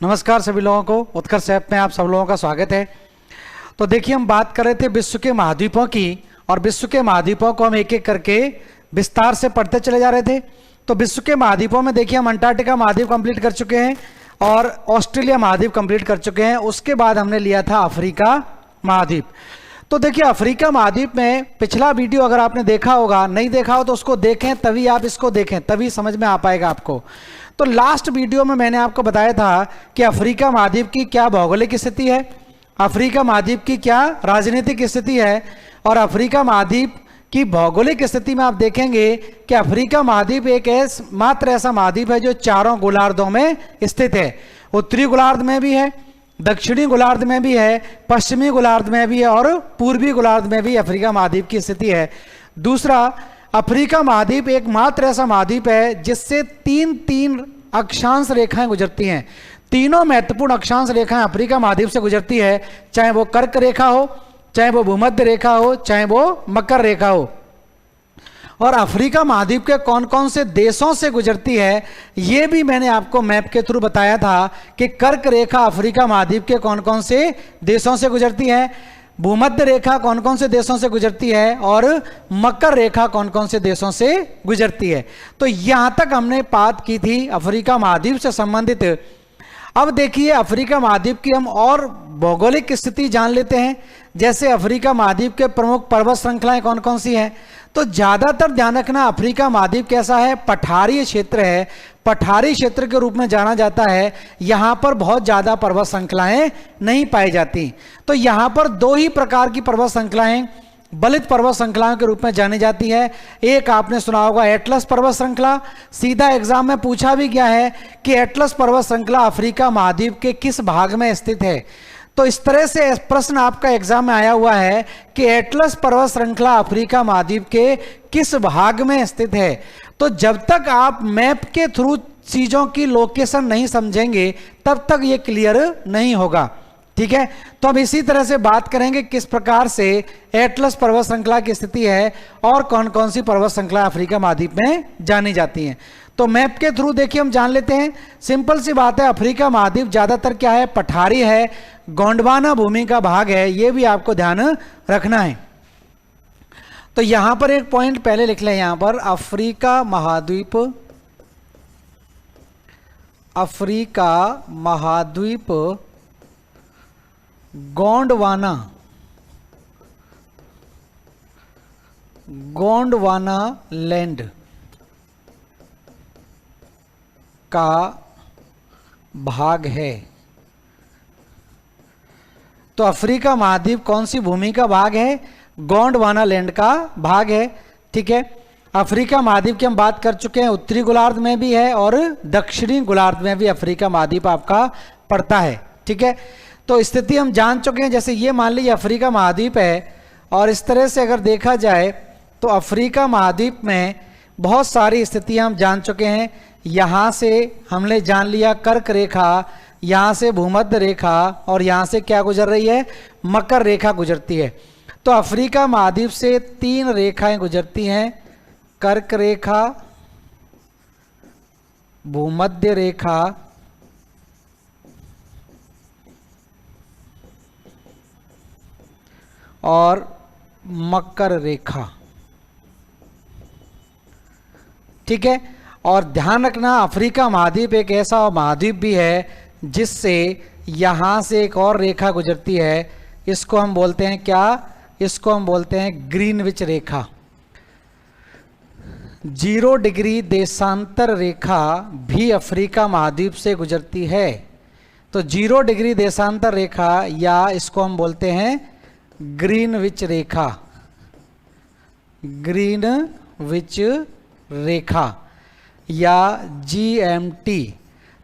नमस्कार सभी लोगों को, उत्कर्ष ऐप में आप सब लोगों का स्वागत है। तो देखिए, हम बात कर रहे थे विश्व के महाद्वीपों की, और विश्व के महाद्वीपों को हम एक एक करके विस्तार से पढ़ते चले जा रहे थे। तो विश्व के महाद्वीपों में देखिए, हम अंटार्कटिका महाद्वीप कंप्लीट कर चुके हैं और ऑस्ट्रेलिया महाद्वीप कंप्लीट कर चुके हैं। उसके बाद हमने लिया था अफ्रीका महाद्वीप। तो देखिए, अफ्रीका महाद्वीप में पिछला वीडियो अगर आपने देखा होगा, नहीं देखा हो तो उसको देखें, तभी आप इसको देखें, तभी समझ में आ पाएगा आपको। तो लास्ट वीडियो में मैंने आपको बताया था कि अफ्रीका महाद्वीप की क्या भौगोलिक स्थिति है, अफ्रीका महाद्वीप की क्या राजनीतिक स्थिति है, और अफ्रीका महाद्वीप की भौगोलिक स्थिति में आप देखेंगे कि अफ्रीका महाद्वीप एक मात्र ऐसा महाद्वीप है जो चारों गोलार्धों में स्थित है। उत्तरी गोलार्ध में भी है, दक्षिणी गोलार्ध में भी है, पश्चिमी गोलार्ध में भी है और पूर्वी गोलार्ध में भी अफ्रीका महाद्वीप की स्थिति है। दूसरा, अफ्रीका महाद्वीप एकमात्र ऐसा महाद्वीप है जिससे तीन अक्षांश रेखाएं गुजरती हैं। तीनों महत्वपूर्ण अक्षांश रेखाएं अफ्रीका महाद्वीप से गुजरती है, चाहे वो कर्क रेखा हो, चाहे वो भूमध्य रेखा हो, चाहे वो मकर रेखा हो। और अफ्रीका महाद्वीप के कौन कौन से देशों से गुजरती है, ये भी मैंने आपको मैप के थ्रू बताया था कि कर्क रेखा अफ्रीका महाद्वीप के कौन कौन से देशों से गुजरती है, भूमध्य रेखा कौन कौन से देशों से गुजरती है, और मकर रेखा कौन कौन से देशों से गुजरती है। तो यहां तक हमने बात की थी अफ्रीका महाद्वीप से संबंधित। अब देखिए, अफ्रीका महाद्वीप की हम और भौगोलिक स्थिति जान लेते हैं। जैसे अफ्रीका महाद्वीप के प्रमुख पर्वत श्रृंखलाएं कौन कौन सी हैं। तो ज्यादातर ध्यान रखना, अफ्रीका महाद्वीप कैसा है, पठारीय क्षेत्र है, पठारी क्षेत्र के रूप में जाना जाता है। यहां पर बहुत ज्यादा पर्वत श्रृंखलाएं नहीं पाई जाती। तो यहां पर दो ही प्रकार की पर्वत श्रृंखलाएं बलित पर्वत श्रृंखलाओं के रूप में जानी जाती है। एक आपने सुना होगा एटलस पर्वत श्रृंखला, सीधा एग्जाम में पूछा भी गया है कि एटलस पर्वत श्रृंखला अफ्रीका महाद्वीप के किस भाग में स्थित है। तो इस तरह से प्रश्न आपका एग्जाम में आया हुआ है कि एटलस पर्वत श्रृंखला अफ्रीका महाद्वीप के किस भाग में स्थित है। तो जब तक आप मैप के थ्रू चीजों की लोकेशन नहीं समझेंगे, तब तक ये क्लियर नहीं होगा। ठीक है, तो अब इसी तरह से बात करेंगे किस प्रकार से एटलस पर्वत श्रृंखला की स्थिति है और कौन कौन सी पर्वत श्रृंखला अफ्रीका महाद्वीप में जानी जाती हैं। तो मैप के थ्रू देखिए हम जान लेते हैं। सिंपल सी बात है, अफ्रीका महाद्वीप ज्यादातर क्या है, पठारी है, गोंडवाना भूमि का भाग है, ये भी आपको ध्यान रखना है। तो यहां पर एक पॉइंट पहले लिख लें, यहां पर अफ्रीका महाद्वीप, अफ्रीका महाद्वीप गोंडवाना, गोंडवाना लैंड का भाग है। तो अफ्रीका महाद्वीप कौन सी भूमि का भाग है, गोंडवाना लैंड का भाग है। ठीक है, अफ्रीका महाद्वीप की हम बात कर चुके हैं, उत्तरी गोलार्ध में भी है और दक्षिणी गोलार्ध में भी अफ्रीका महाद्वीप आपका पड़ता है। ठीक है, तो स्थिति हम जान चुके हैं। जैसे ये मान लीजिए अफ्रीका महाद्वीप है, और इस तरह से अगर देखा जाए तो अफ्रीका महाद्वीप में बहुत सारी स्थितियां हम जान चुके हैं। यहाँ से हमने जान लिया कर्क रेखा, यहाँ से भूमध्य रेखा, और यहाँ से क्या गुजर रही है, मकर रेखा गुजरती है। तो अफ्रीका महाद्वीप से तीन रेखाएं गुजरती हैं, कर्क रेखा, भूमध्य रेखा और मकर रेखा। ठीक है, और ध्यान रखना, अफ्रीका महाद्वीप एक ऐसा महाद्वीप भी है जिससे यहां से एक और रेखा गुजरती है। इसको हम बोलते हैं क्या, इसको हम बोलते हैं ग्रीनविच रेखा। 0 डिग्री देशांतर रेखा भी अफ्रीका महाद्वीप से गुजरती है। तो 0 डिग्री देशांतर रेखा, या इसको हम बोलते हैं ग्रीनविच रेखा, ग्रीनविच रेखा या GMT।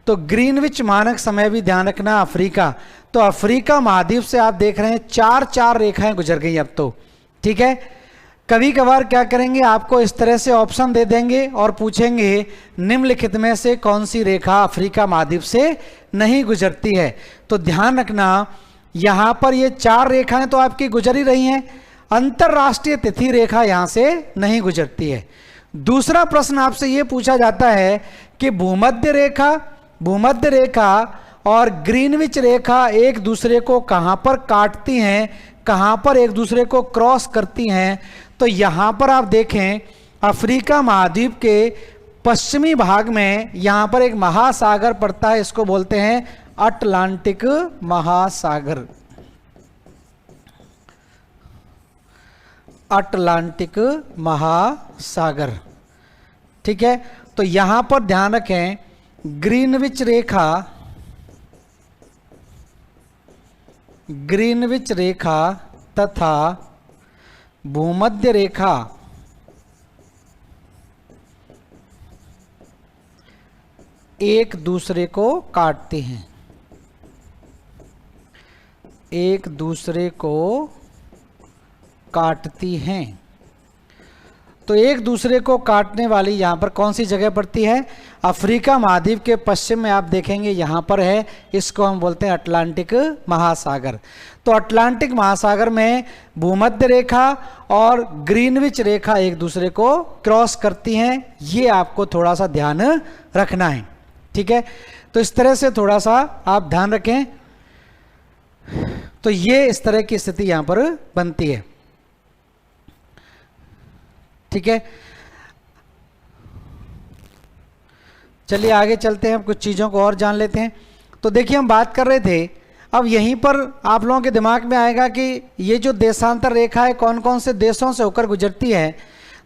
तो ग्रीनविच मानक समय भी ध्यान रखना अफ्रीका। तो अफ्रीका महाद्वीप से आप देख रहे हैं चार रेखाएं गुजर गई अब तो। ठीक है, कभी कभार क्या करेंगे, आपको इस तरह से ऑप्शन दे देंगे और पूछेंगे निम्नलिखित में से कौन सी रेखा अफ्रीका महाद्वीप से नहीं गुजरती है। तो ध्यान रखना, यहां पर ये 4 रेखाएं तो आपकी गुजर ही रही हैं, अंतरराष्ट्रीय तिथि रेखा यहां से नहीं गुजरती है। दूसरा प्रश्न आपसे यह पूछा जाता है कि भूमध्य रेखा और ग्रीनविच रेखा एक दूसरे को कहाँ पर काटती हैं, कहाँ पर एक दूसरे को क्रॉस करती हैं, तो यहाँ पर आप देखें अफ्रीका महाद्वीप के पश्चिमी भाग में यहाँ पर एक महासागर पड़ता है, इसको बोलते हैं अटलांटिक महासागर। अटलांटिक महासागर, ठीक है। तो यहाँ पर ध्यान रखें ग्रीनविच रेखा, ग्रीनविच रेखा तथा भूमध्य रेखा एक दूसरे को काटते हैं, एक दूसरे को काटती हैं। तो एक दूसरे को काटने वाली यहाँ पर कौन सी जगह पड़ती है, अफ्रीका महाद्वीप के पश्चिम में आप देखेंगे यहाँ पर है, इसको हम बोलते हैं अटलांटिक महासागर। तो अटलांटिक महासागर में भूमध्य रेखा और ग्रीनविच रेखा एक दूसरे को क्रॉस करती हैं, ये आपको थोड़ा सा ध्यान रखना है, ठीक है। तो इस तरह से थोड़ा सा आप ध्यान रखें। तो ये इस तरह की स्थिति यहां पर बनती है, ठीक है। चलिए आगे चलते हैं, हम कुछ चीज़ों को और जान लेते हैं। तो देखिए हम बात कर रहे थे, अब यहीं पर आप लोगों के दिमाग में आएगा कि ये जो देशांतर रेखा है कौन कौन से देशों से होकर गुजरती है।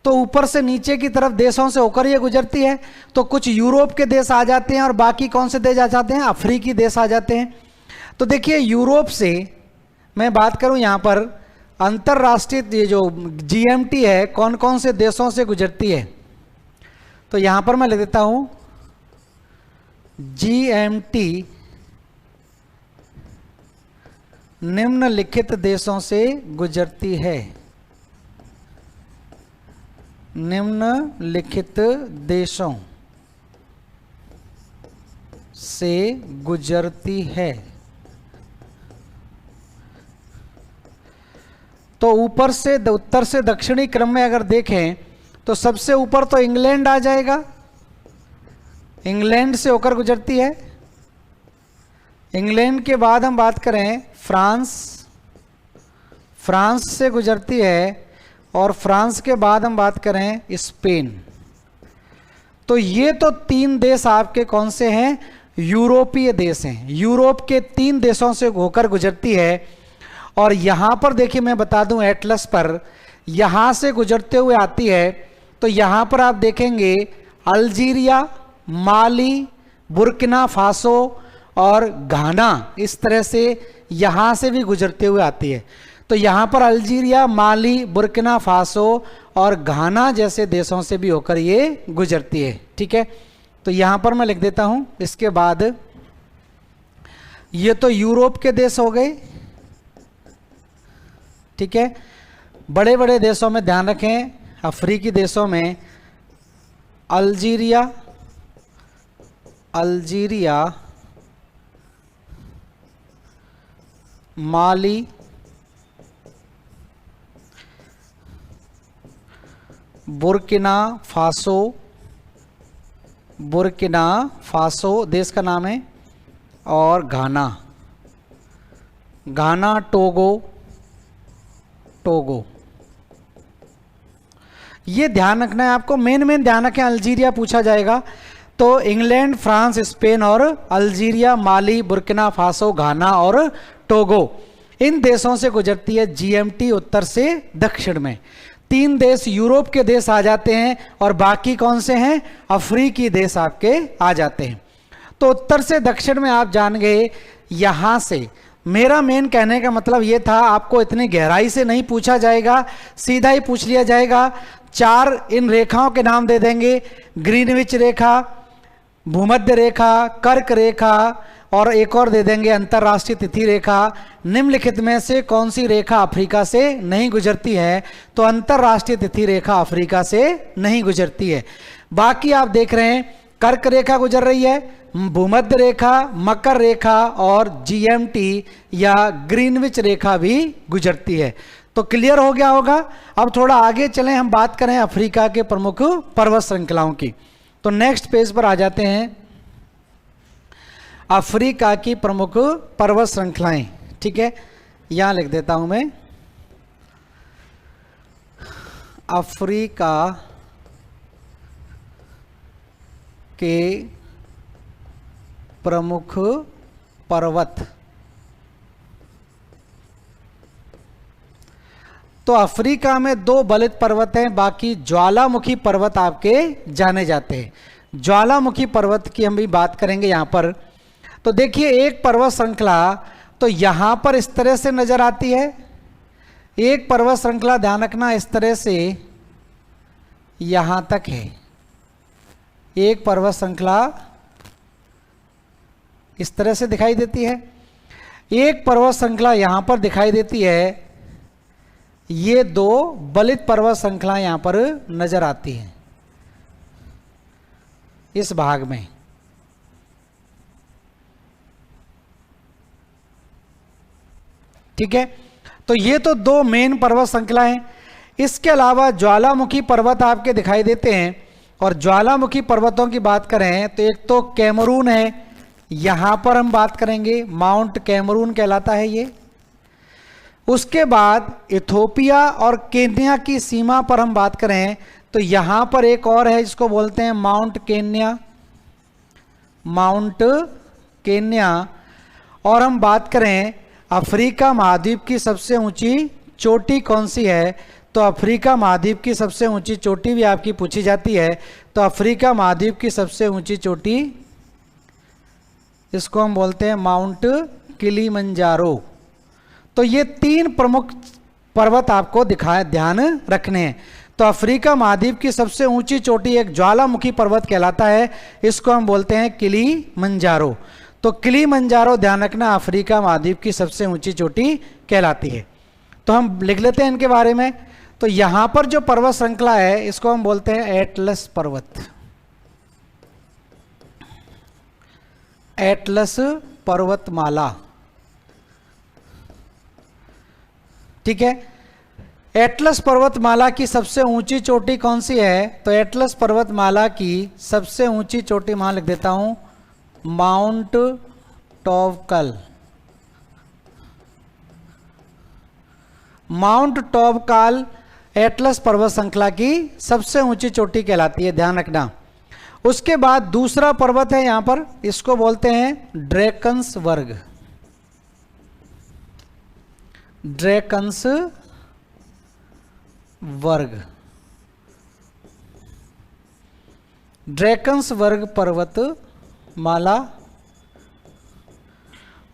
तो ऊपर से नीचे की तरफ देशों से होकर ये गुजरती है, तो कुछ यूरोप के देश आ जाते हैं और बाकी कौन से देश आ जाते हैं, अफ्रीकी देश आ जाते हैं। तो देखिए यूरोप से मैं बात करूं यहाँ पर अंतर्राष्ट्रीय ये जो जीएमटी है कौन कौन से देशों से गुजरती है, तो यहाँ पर मैं लिख देता हूँ जीएमटी निम्नलिखित देशों से गुजरती है, निम्नलिखित देशों से गुजरती है। तो ऊपर से उत्तर से दक्षिणी क्रम में अगर देखें तो सबसे ऊपर तो इंग्लैंड आ जाएगा, इंग्लैंड से होकर गुजरती है। इंग्लैंड के बाद हम बात करें फ्रांस, फ्रांस से गुजरती है, और फ्रांस के बाद हम बात करें स्पेन। तो ये तो तीन देश आपके कौन से हैं, यूरोपीय देश हैं, यूरोप के तीन देशों से होकर गुजरती है। और यहाँ पर देखिए मैं बता दूं एटलस पर यहाँ से गुजरते हुए आती है, तो यहाँ पर आप देखेंगे अल्जीरिया, माली, बुर्किना फासो और घाना, इस तरह से यहाँ से भी गुजरते हुए आती है। तो यहाँ पर अल्जीरिया, माली, बुर्किना फासो और घाना जैसे देशों से भी होकर ये गुजरती है, ठीक है। तो यहाँ पर मैं लिख देता हूँ। इसके बाद ये तो यूरोप के देश हो गए, ठीक है। बड़े बड़े देशों में ध्यान रखें, अफ्रीकी देशों में अल्जीरिया, अल्जीरिया, माली, बुर्किना फासो, बुर्किना फासो देश का नाम है, और घाना, घाना, टोगो, टोगो। ये ध्यान रखना है आपको, मेन ध्यान रखें, अल्जीरिया पूछा जाएगा। तो इंग्लैंड, फ्रांस, स्पेन और अल्जीरिया, माली, बुर्किना फासो, घाना और टोगो, इन देशों से गुजरती है जीएमटी उत्तर से दक्षिण में। तीन देश यूरोप के देश आ जाते हैं और बाकी कौन से हैं, अफ्रीकी देश आपके आ जाते हैं। तो उत्तर से दक्षिण में आप जान गए। यहां से मेरा मेन कहने का मतलब ये था, आपको इतनी गहराई से नहीं पूछा जाएगा, सीधा ही पूछ लिया जाएगा। चार इन रेखाओं के नाम दे देंगे, ग्रीनविच रेखा, भूमध्य रेखा, कर्क रेखा, और एक और दे देंगे अंतर्राष्ट्रीय तिथि रेखा। निम्नलिखित में से कौन सी रेखा अफ्रीका से नहीं गुजरती है, तो अंतर्राष्ट्रीय तिथि रेखा अफ्रीका से नहीं गुजरती है। बाकी आप देख रहे हैं कर्क रेखा गुजर रही है, भूमध्य रेखा, मकर रेखा और जीएमटी या ग्रीनविच रेखा भी गुजरती है। तो क्लियर हो गया होगा। अब थोड़ा आगे चलें, हम बात करें अफ्रीका के प्रमुख पर्वत श्रृंखलाओं की। तो नेक्स्ट पेज पर आ जाते हैं। अफ्रीका की प्रमुख पर्वत श्रृंखलाएं। ठीक है, यहां लिख देता हूं मैं, अफ्रीका के प्रमुख पर्वत। तो अफ्रीका में 2 बलित पर्वत हैं, बाकी ज्वालामुखी पर्वत आपके जाने जाते हैं। ज्वालामुखी पर्वत की हम भी बात करेंगे यहां पर। तो देखिए, एक पर्वत श्रृंखला तो यहां पर इस तरह से नजर आती है, एक पर्वत श्रृंखला ध्यान रखना इस तरह से यहां तक है, एक पर्वत श्रृंखला इस तरह से दिखाई देती है, एक पर्वत श्रृंखला यहां पर दिखाई देती है। ये 2 बलित पर्वत श्रृंखला यहां पर नजर आती हैं इस भाग में। ठीक है, तो ये तो 2 मेन पर्वत श्रृंखला हैं। इसके अलावा ज्वालामुखी पर्वत आपके दिखाई देते हैं, और ज्वालामुखी पर्वतों की बात करें तो एक तो कैमरून है, यहां पर हम बात करेंगे, माउंट कैमरून कहलाता है ये। उसके बाद इथोपिया और केन्या की सीमा पर हम बात करें तो यहां पर एक और है जिसको बोलते हैं माउंट केन्या, माउंट केन्या। और हम बात करें अफ्रीका महाद्वीप की सबसे ऊंची चोटी कौन सी है, तो अफ्रीका महाद्वीप की सबसे ऊंची चोटी भी आपकी पूछी जाती है। तो अफ्रीका महाद्वीप की सबसे ऊंची चोटी, इसको हम बोलते हैं माउंट किलिमंजारो। तो ये 3 प्रमुख पर्वत आपको ध्यान रखने हैं। तो अफ्रीका महाद्वीप की सबसे ऊंची चोटी एक ज्वालामुखी पर्वत कहलाता है, इसको हम बोलते हैं किलिमंजारो। तो किलिमंजारो ध्यान रखना अफ्रीका महाद्वीप की सबसे ऊंची चोटी कहलाती है। तो हम लिख लेते हैं इनके बारे में। तो यहां पर जो पर्वत श्रृंखला है इसको हम बोलते हैं एटलस पर्वत, एटलस पर्वतमाला। ठीक है, एटलस पर्वतमाला की सबसे ऊंची चोटी कौन सी है, तो एटलस पर्वतमाला की सबसे ऊंची चोटी वहां लिख देता हूं माउंट टॉवकल। माउंट टॉवकाल एटलस पर्वत श्रृंखला की सबसे ऊंची चोटी कहलाती है, ध्यान रखना। उसके बाद दूसरा पर्वत है यहां पर, इसको बोलते हैं ड्रैकन्स वर्ग, ड्रैकन्स वर्ग, ड्रैकन्स वर्ग पर्वत माला।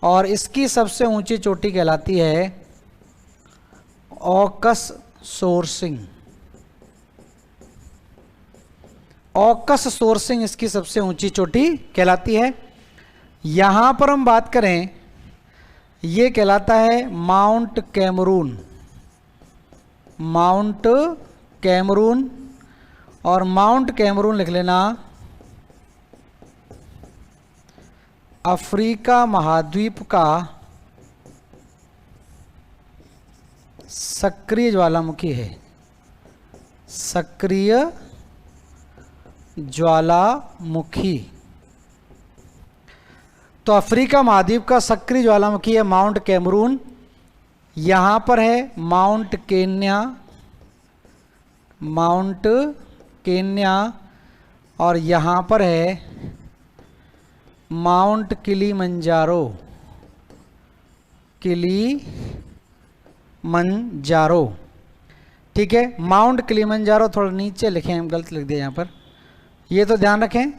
और इसकी सबसे ऊंची चोटी कहलाती है ऑकस सोर्सिंग, ऑकस सोर्सिंग इसकी सबसे ऊंची चोटी कहलाती है। यहां पर हम बात करें, ये कहलाता है माउंट कैमरून, माउंट कैमरून। और माउंट कैमरून लिख लेना अफ्रीका महाद्वीप का सक्रिय ज्वालामुखी है, सक्रिय ज्वालामुखी। तो अफ्रीका महाद्वीप का सक्रिय ज्वालामुखी है माउंट कैमरून। यहां पर है माउंट केन्या, माउंट केन्या। और यहां पर है माउंट किलिमंजारो, किलिमंजारो। ठीक है, माउंट किलिमंजारो थोड़ा नीचे लिखे, हम गलत लिख दिए यहाँ पर, ये तो ध्यान रखें।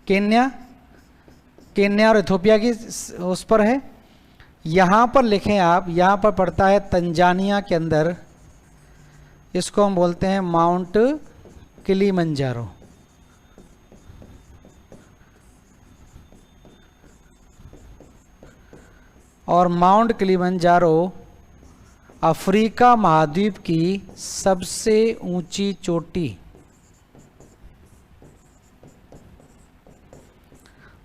केन्या, केन्या और इथोपिया की उस पर है। यहाँ पर लिखें आप, यहाँ पर पड़ता है तंजानिया के अंदर, इसको हम बोलते हैं माउंट किलिमंजारो। और माउंट किलिमंजारो अफ्रीका महाद्वीप की सबसे ऊंची चोटी।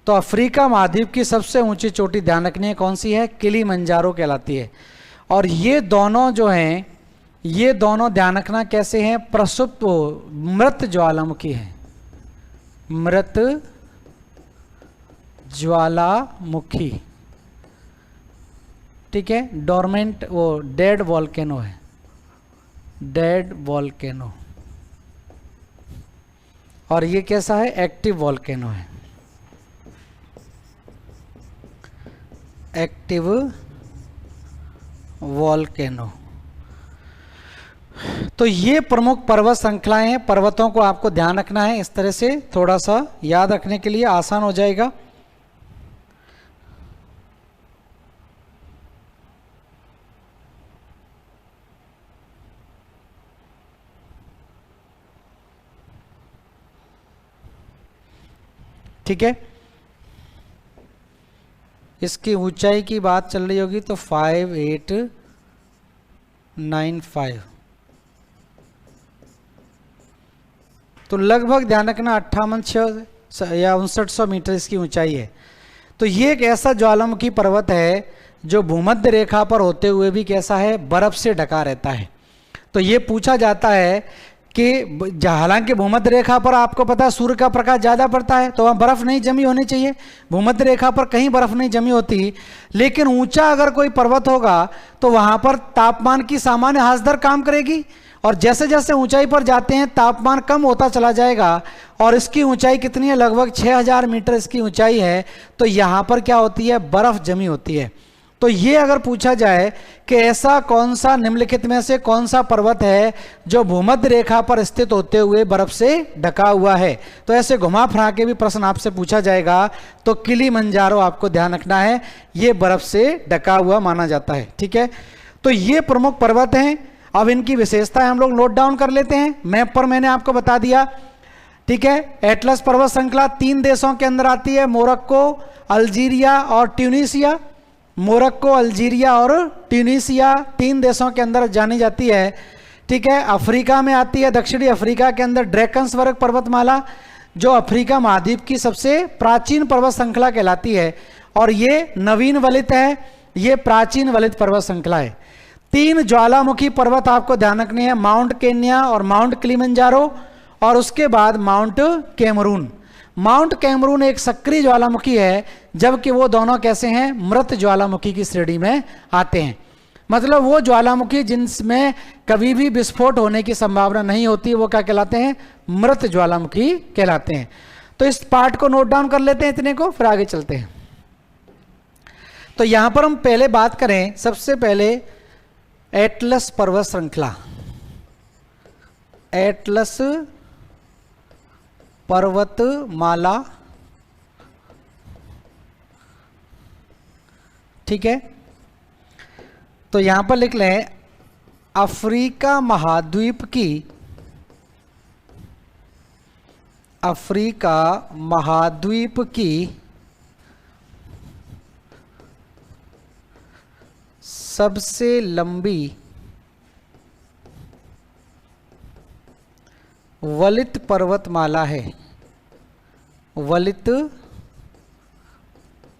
तो अफ्रीका महाद्वीप की सबसे ऊंची चोटी ध्यान रखनी है कौन सी है, किलिमंजारो कहलाती है। और ये दोनों जो हैं, ये दोनों ध्यान रखना कैसे हैं, प्रसुप्त मृत ज्वालामुखी है, मृत ज्वालामुखी, ठीक है। डोरमेंट वो डेड वॉल्केनो है, डेड वॉल्केनो। और ये कैसा है? एक्टिव वॉल्केनो है, एक्टिव वॉल्केनो। तो ये प्रमुख पर्वत श्रृंखलाएं हैं। पर्वतों को आपको ध्यान रखना है, इस तरह से थोड़ा सा याद रखने के लिए आसान हो जाएगा। ठीक है, इसकी ऊंचाई की बात चल रही होगी तो 5895, तो लगभग ध्यान रखना 5800 या 5900 मीटर इसकी ऊंचाई है। तो ये एक ऐसा ज्वालामुखी पर्वत है जो भूमध्य रेखा पर होते हुए भी कैसा है? बर्फ से ढका रहता है। तो ये पूछा जाता है कि हालांकि भूमध्य रेखा पर आपको पता है सूर्य का प्रकाश ज़्यादा पड़ता है, तो वहाँ बर्फ़ नहीं जमी होनी चाहिए। भूमध्य रेखा पर कहीं बर्फ़ नहीं जमी होती, लेकिन ऊंचा अगर कोई पर्वत होगा तो वहाँ पर तापमान की सामान्य हास दर काम करेगी, और जैसे जैसे ऊंचाई पर जाते हैं तापमान कम होता चला जाएगा। और इसकी ऊंचाई कितनी है? लगभग 6000 मीटर इसकी ऊंचाई है। तो यहाँ पर क्या होती है? बर्फ़ जमी होती है। तो ये अगर पूछा जाए कि ऐसा कौन सा निम्नलिखित में से कौन सा पर्वत है जो भूमध्य रेखा पर स्थित होते हुए बर्फ से ढका हुआ है, तो ऐसे घुमा फिरा के भी प्रश्न आपसे पूछा जाएगा। तो किलिमंजारो आपको ध्यान रखना है, ये बर्फ से ढका हुआ माना जाता है। ठीक है, तो ये प्रमुख पर्वत हैं। अब इनकी विशेषताएं हम लोग नोट डाउन कर लेते हैं। मैप पर मैंने आपको बता दिया। ठीक है, एटलस पर्वत श्रृंखला 3 देशों के अंदर आती है, मोरक्को, अल्जीरिया और ट्यूनीसिया। मोरक्को, अल्जीरिया और ट्यूनीसिया 3 देशों के अंदर जानी जाती है। ठीक है, अफ्रीका में आती है, दक्षिणी अफ्रीका के अंदर ड्रैकन्सबर्ग पर्वतमाला, जो अफ्रीका महाद्वीप की सबसे प्राचीन पर्वत श्रृंखला कहलाती है। और ये नवीन वलित है, ये प्राचीन वलित पर्वत श्रृंखला है। 3 ज्वालामुखी पर्वत आपको ध्यान रखने हैं, माउंट केन्या और माउंट किलिमंजारो, और उसके बाद माउंट कैमरून। माउंट कैमरून एक सक्रिय ज्वालामुखी है, जबकि वो दोनों कैसे हैं? मृत ज्वालामुखी की श्रेणी में आते हैं। मतलब वो ज्वालामुखी जिनमें कभी भी विस्फोट होने की संभावना नहीं होती, वो क्या कहलाते हैं? मृत ज्वालामुखी कहलाते हैं। तो इस पार्ट को नोट डाउन कर लेते हैं इतने को, फिर आगे चलते हैं। तो यहां पर हम पहले बात करें, सबसे पहले एटलस पर्वत श्रृंखला, एटलस पर्वतमाला। ठीक है, तो यहां पर लिख लें अफ्रीका महाद्वीप की, अफ्रीका महाद्वीप की सबसे लंबी वलित पर्वतमाला है, वलित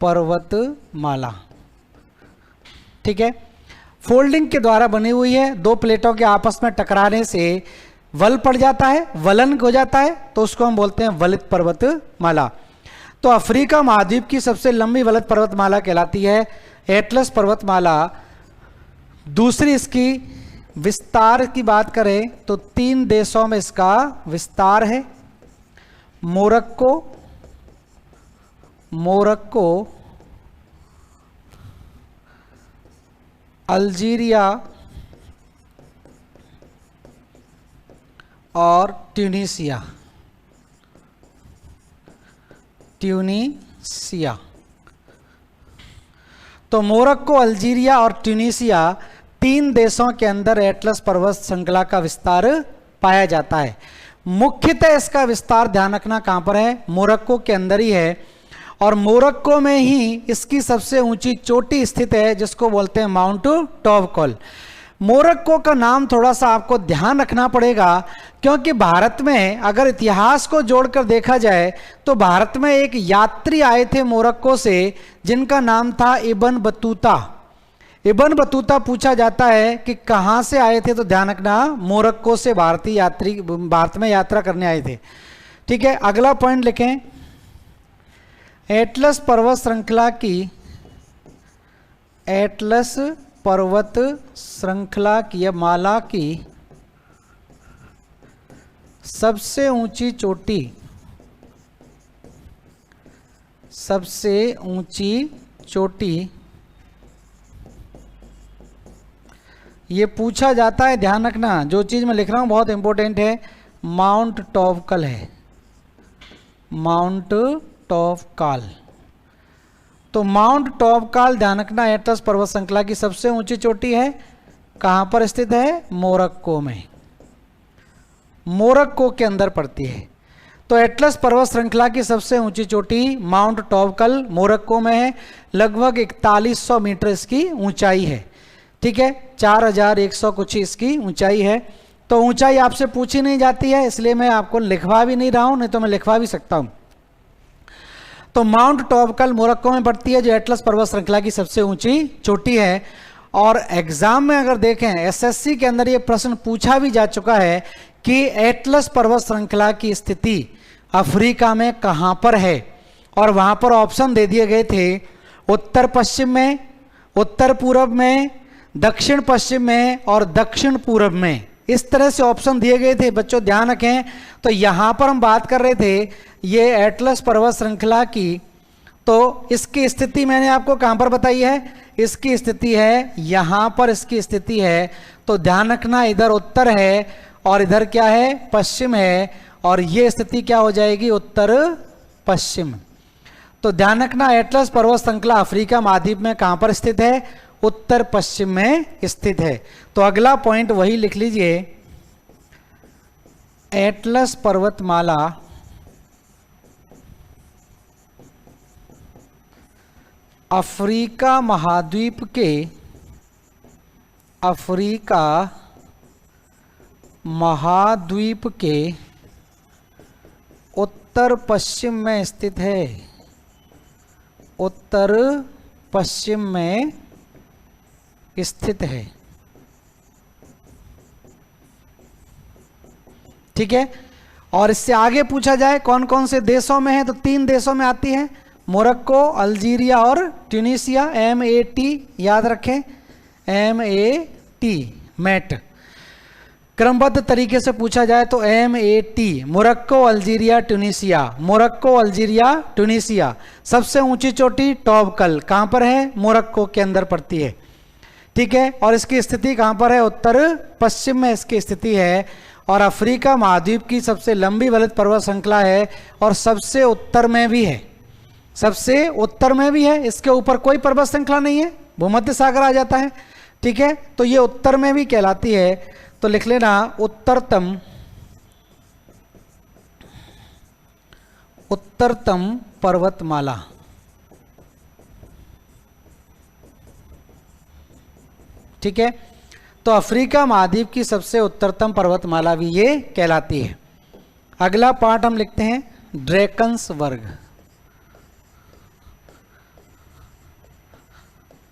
पर्वतमाला। ठीक है, फोल्डिंग के द्वारा बनी हुई है, 2 प्लेटों के आपस में टकराने से वल पड़ जाता है, वलन हो जाता है, तो उसको हम बोलते हैं वलित पर्वतमाला। तो अफ्रीका महाद्वीप की सबसे लंबी वलित पर्वतमाला कहलाती है एटलस पर्वतमाला। दूसरी इसकी विस्तार की बात करें तो 3 देशों में इसका विस्तार है, मोरक्को, अल्जीरिया और ट्यूनीसिया। तो मोरक्को, अल्जीरिया और ट्यूनीसिया 3 देशों के अंदर एटलस पर्वत श्रृंखला का विस्तार पाया जाता है। मुख्यतः इसका विस्तार ध्यान रखना कहां पर है? मोरक्को के अंदर ही है, और मोरक्को में ही इसकी सबसे ऊंची चोटी स्थित है, जिसको बोलते हैं माउंट टॉबकोल। मोरक्को का नाम थोड़ा सा आपको ध्यान रखना पड़ेगा, क्योंकि भारत में अगर इतिहास को जोड़कर देखा जाए तो भारत में एक यात्री आए थे मोरक्को से, जिनका नाम था इब्न बतूता। इब्न बतूता पूछा जाता है कि कहाँ से आए थे, तो ध्यान रखना मोरक्को से भारतीय यात्री भारत में यात्रा करने आए थे। ठीक है, अगला पॉइंट लिखें, एटलस पर्वत श्रृंखला की, एटलस पर्वत श्रृंखला की या माला की सबसे ऊंची चोटी, सबसे ऊंची चोटी, ये पूछा जाता है, ध्यान रखना जो चीज़ मैं लिख रहा हूँ बहुत इंपॉर्टेंट है, माउंट टॉपकल है, माउंट टॉपकाल। तो माउंट टॉपकाल ध्यान रखना एटलस पर्वत श्रृंखला की सबसे ऊंची चोटी है, कहाँ पर स्थित है? मोरक्को में, मोरक्को के अंदर पड़ती है। तो एटलस पर्वत श्रृंखला की सबसे ऊंची चोटी माउंट टॉपकल मोरक्को में है, लगभग 4100 मीटर इसकी ऊंचाई है, ठीक है, 4100 कुछ इसकी ऊंचाई है। तो ऊंचाई आपसे पूछी नहीं जाती है, इसलिए मैं आपको लिखवा भी नहीं रहा हूं, नहीं तो मैं लिखवा भी सकता हूं। तो माउंट टॉपकल मोरक्को में पड़ती है, जो एटलस पर्वत श्रृंखला की सबसे ऊंची चोटी है। और एग्जाम में अगर देखें, एसएससी के अंदर ये प्रश्न पूछा भी जा चुका है कि एटलस पर्वत श्रृंखला की स्थिति अफ्रीका में कहां पर है, और वहां पर ऑप्शन दे दिए गए थे, उत्तर पश्चिम में, उत्तर पूर्व में, दक्षिण पश्चिम में और दक्षिण पूर्व में, इस तरह से ऑप्शन दिए गए थे। बच्चों ध्यान रखें, तो यहां पर हम बात कर रहे थे ये एटलस पर्वत श्रृंखला की, तो इसकी स्थिति मैंने आपको कहां पर बताई है? इसकी स्थिति है यहां पर, इसकी स्थिति है। तो ध्यान रखना, इधर उत्तर है और इधर क्या है? पश्चिम है, और ये स्थिति क्या हो जाएगी? उत्तर पश्चिम। तो ध्यान रखना, एटलस पर्वत श्रृंखला अफ्रीका महाद्वीप में कहां पर स्थित है? उत्तर पश्चिम में स्थित है। तो अगला पॉइंट वही लिख लीजिए, एटलस पर्वतमाला अफ्रीका महाद्वीप के, अफ्रीका महाद्वीप के उत्तर पश्चिम में स्थित है, उत्तर पश्चिम में स्थित है, ठीक है। और इससे आगे पूछा जाए कौन कौन से देशों में है, तो 3 देशों में आती है, मोरक्को, अल्जीरिया और ट्यूनीसिया। MAT याद रखें, MAT, मैट। क्रमबद्ध तरीके से पूछा जाए तो MAT, Morocco, Algeria, Tunisia, Morocco, Algeria, Tunisia. सबसे ऊंची चोटी टॉपकल कहां पर है? मोरक्को के अंदर पड़ती है, ठीक है। और इसकी स्थिति कहां पर है? उत्तर पश्चिम में इसकी स्थिति है। और अफ्रीका महाद्वीप की सबसे लंबी वलित पर्वत श्रृंखला है, और सबसे उत्तर में भी है, सबसे उत्तर में भी है। इसके ऊपर कोई पर्वत श्रृंखला नहीं है, भूमध्य सागर आ जाता है, ठीक है। तो ये उत्तर में भी कहलाती है। तो लिख लेना, उत्तरतम, उत्तरतम पर्वतमाला, ठीक है। तो अफ्रीका महाद्वीप की सबसे उत्तरतम पर्वतमाला भी ये कहलाती है। अगला पार्ट हम लिखते हैं, ड्रैकन्स वर्ग,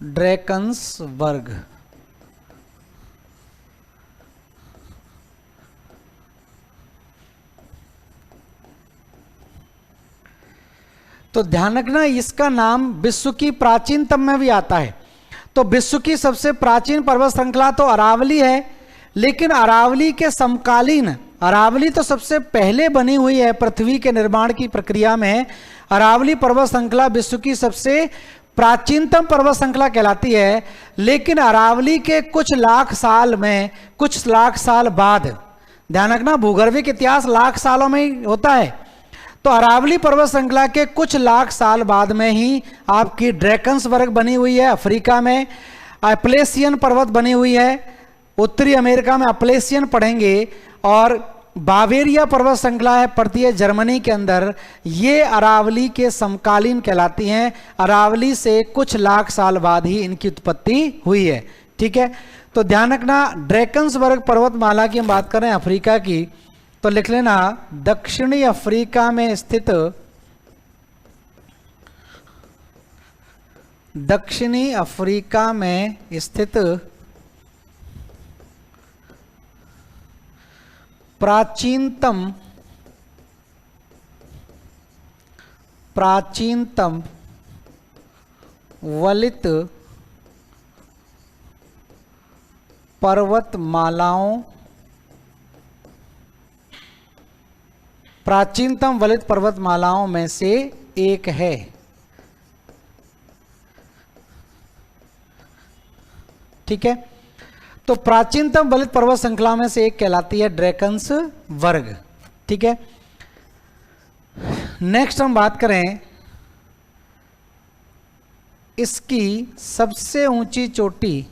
ड्रैकन्स वर्ग। तो ध्यान रखना, इसका नाम विश्व की प्राचीनतम में भी आता है। तो विश्व की सबसे प्राचीन पर्वत श्रृंखला तो अरावली है, लेकिन अरावली के समकालीन, अरावली तो सबसे पहले बनी हुई है पृथ्वी के निर्माण की प्रक्रिया में। अरावली पर्वत श्रृंखला विश्व की सबसे प्राचीनतम पर्वत श्रृंखला कहलाती है, लेकिन अरावली के कुछ लाख साल में, कुछ लाख साल बाद, ध्यान रखना भूगर्भिक इतिहास लाख सालों में ही होता है, तो अरावली पर्वत श्रृंखला के कुछ लाख साल बाद में ही आपकी ड्रैकन्स वर्ग बनी हुई है अफ्रीका में। अपलेशियन पर्वत बनी हुई है, उत्तरी अमेरिका में अपलेशियन पढ़ेंगे। और बावेरिया पर्वत श्रृंखला है, पड़ती है जर्मनी के अंदर। ये अरावली के समकालीन कहलाती हैं, अरावली से कुछ लाख साल बाद ही इनकी उत्पत्ति हुई है, ठीक है। तो ध्यान रखना, ड्रैकन्स वर्ग पर्वतमाला की हम बात कर रहे हैं अफ्रीका की, तो लिख लेना, दक्षिणी अफ्रीका में स्थित, दक्षिणी अफ्रीका में स्थित प्राचीनतम प्राचीनतम वलित पर्वतमालाओं, प्राचीनतम वलित पर्वतमालाओं में से एक है। ठीक है, तो प्राचीनतम वलित पर्वत श्रृंखला में से एक कहलाती है ड्रैकन्स वर्ग। ठीक है, नेक्स्ट हम बात करें इसकी सबसे ऊंची चोटी,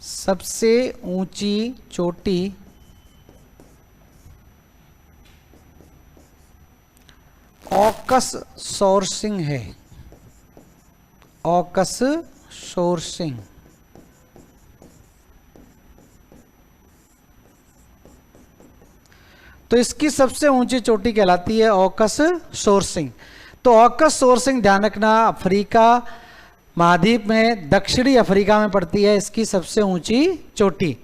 सबसे ऊंची चोटी ऑकस सोर्सिंग है। ऑकस सोर्सिंग, तो इसकी सबसे ऊंची चोटी कहलाती है ऑकस सोर्सिंग। तो ऑकस सोर्सिंग ध्यान रखना अफ्रीका महाद्वीप में दक्षिणी अफ्रीका में पड़ती है इसकी सबसे ऊंची चोटी।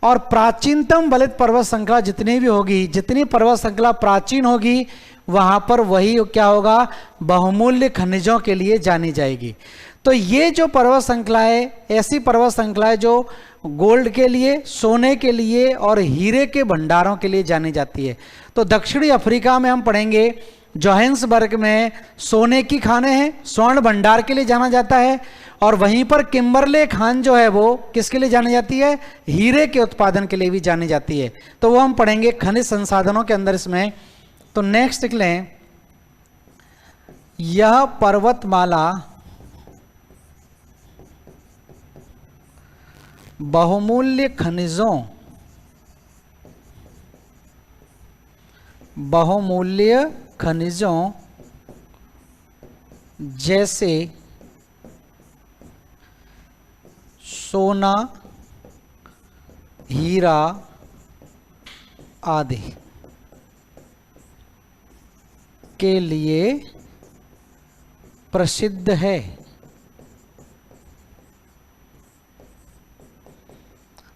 और प्राचीनतम वलित पर्वत श्रृंखला जितनी भी होगी, जितनी पर्वत श्रृंखला प्राचीन होगी वहां पर वही क्या होगा, बहुमूल्य खनिजों के लिए जानी जाएगी। तो ये जो पर्वत श्रृंखला है, ऐसी पर्वत श्रृंखला है जो गोल्ड के लिए, सोने के लिए और हीरे के भंडारों के लिए जानी जाती है। तो दक्षिणी अफ्रीका में हम पढ़ेंगे जोहान्सबर्ग में सोने की खानें हैं, स्वर्ण भंडार के लिए जाना जाता है। और वहीं पर किम्बरले खान जो है वो किसके लिए जानी जाती है, हीरे के उत्पादन के लिए भी जानी जाती है। तो वो हम पढ़ेंगे खनिज संसाधनों के अंदर इसमें। तो नेक्स्ट लिख लें, यह पर्वतमाला बहुमूल्य खनिजों, बहुमूल्य खनिजों जैसे सोना, हीरा आदि के लिए प्रसिद्ध है।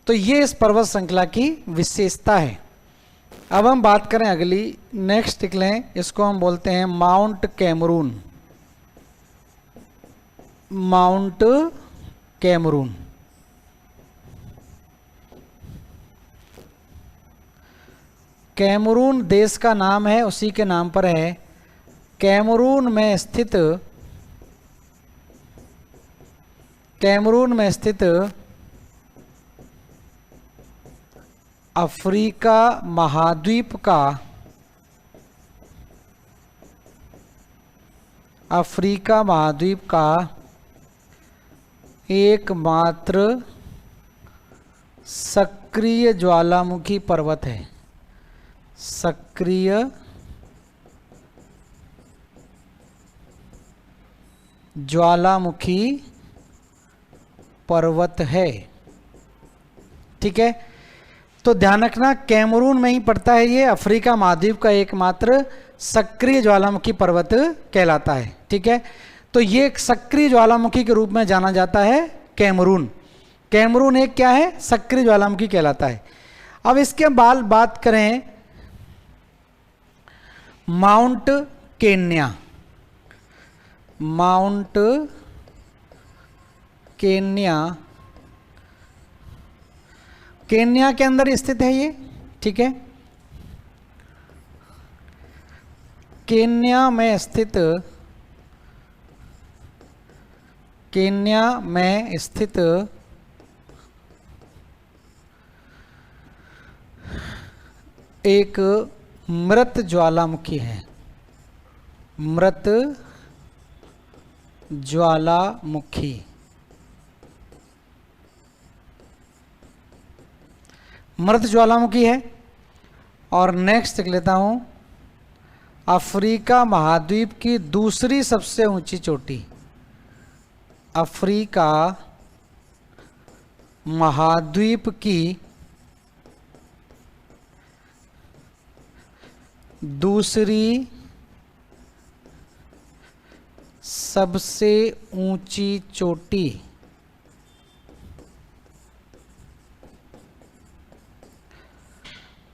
तो ये इस पर्वत श्रृंखला की विशेषता है। अब हम बात करें अगली, नेक्स्ट लिख लें, इसको हम बोलते हैं Mount Cameroon. Mount Cameroon, Cameroon देश का नाम है, उसी के नाम पर है। कैमरून में स्थित, कैमरून में स्थित अफ्रीका महाद्वीप का, अफ्रीका महाद्वीप का एकमात्र सक्रिय ज्वालामुखी पर्वत है। सक्रिय ज्वालामुखी पर्वत है। ठीक है, तो ध्यान रखना कैमरून में ही पड़ता है ये, अफ्रीका महाद्वीप का एकमात्र सक्रिय ज्वालामुखी पर्वत कहलाता है। ठीक है, तो ये एक सक्रिय ज्वालामुखी के रूप में जाना जाता है कैमरून। कैमरून एक क्या है, सक्रिय ज्वालामुखी कहलाता है। अब इसके बाद बात करें mount Kenya. Mount Kenya, Kenya के अंदर स्थित है ये। ठीक है, केन्या में स्थित, केन्या में स्थित एक मृत ज्वालामुखी है। मृत ज्वालामुखी, मृत ज्वालामुखी है। और नेक्स्ट लिख लेता हूं, अफ्रीका महाद्वीप की दूसरी सबसे ऊंची चोटी। अफ्रीका महाद्वीप की दूसरी सबसे ऊंची चोटी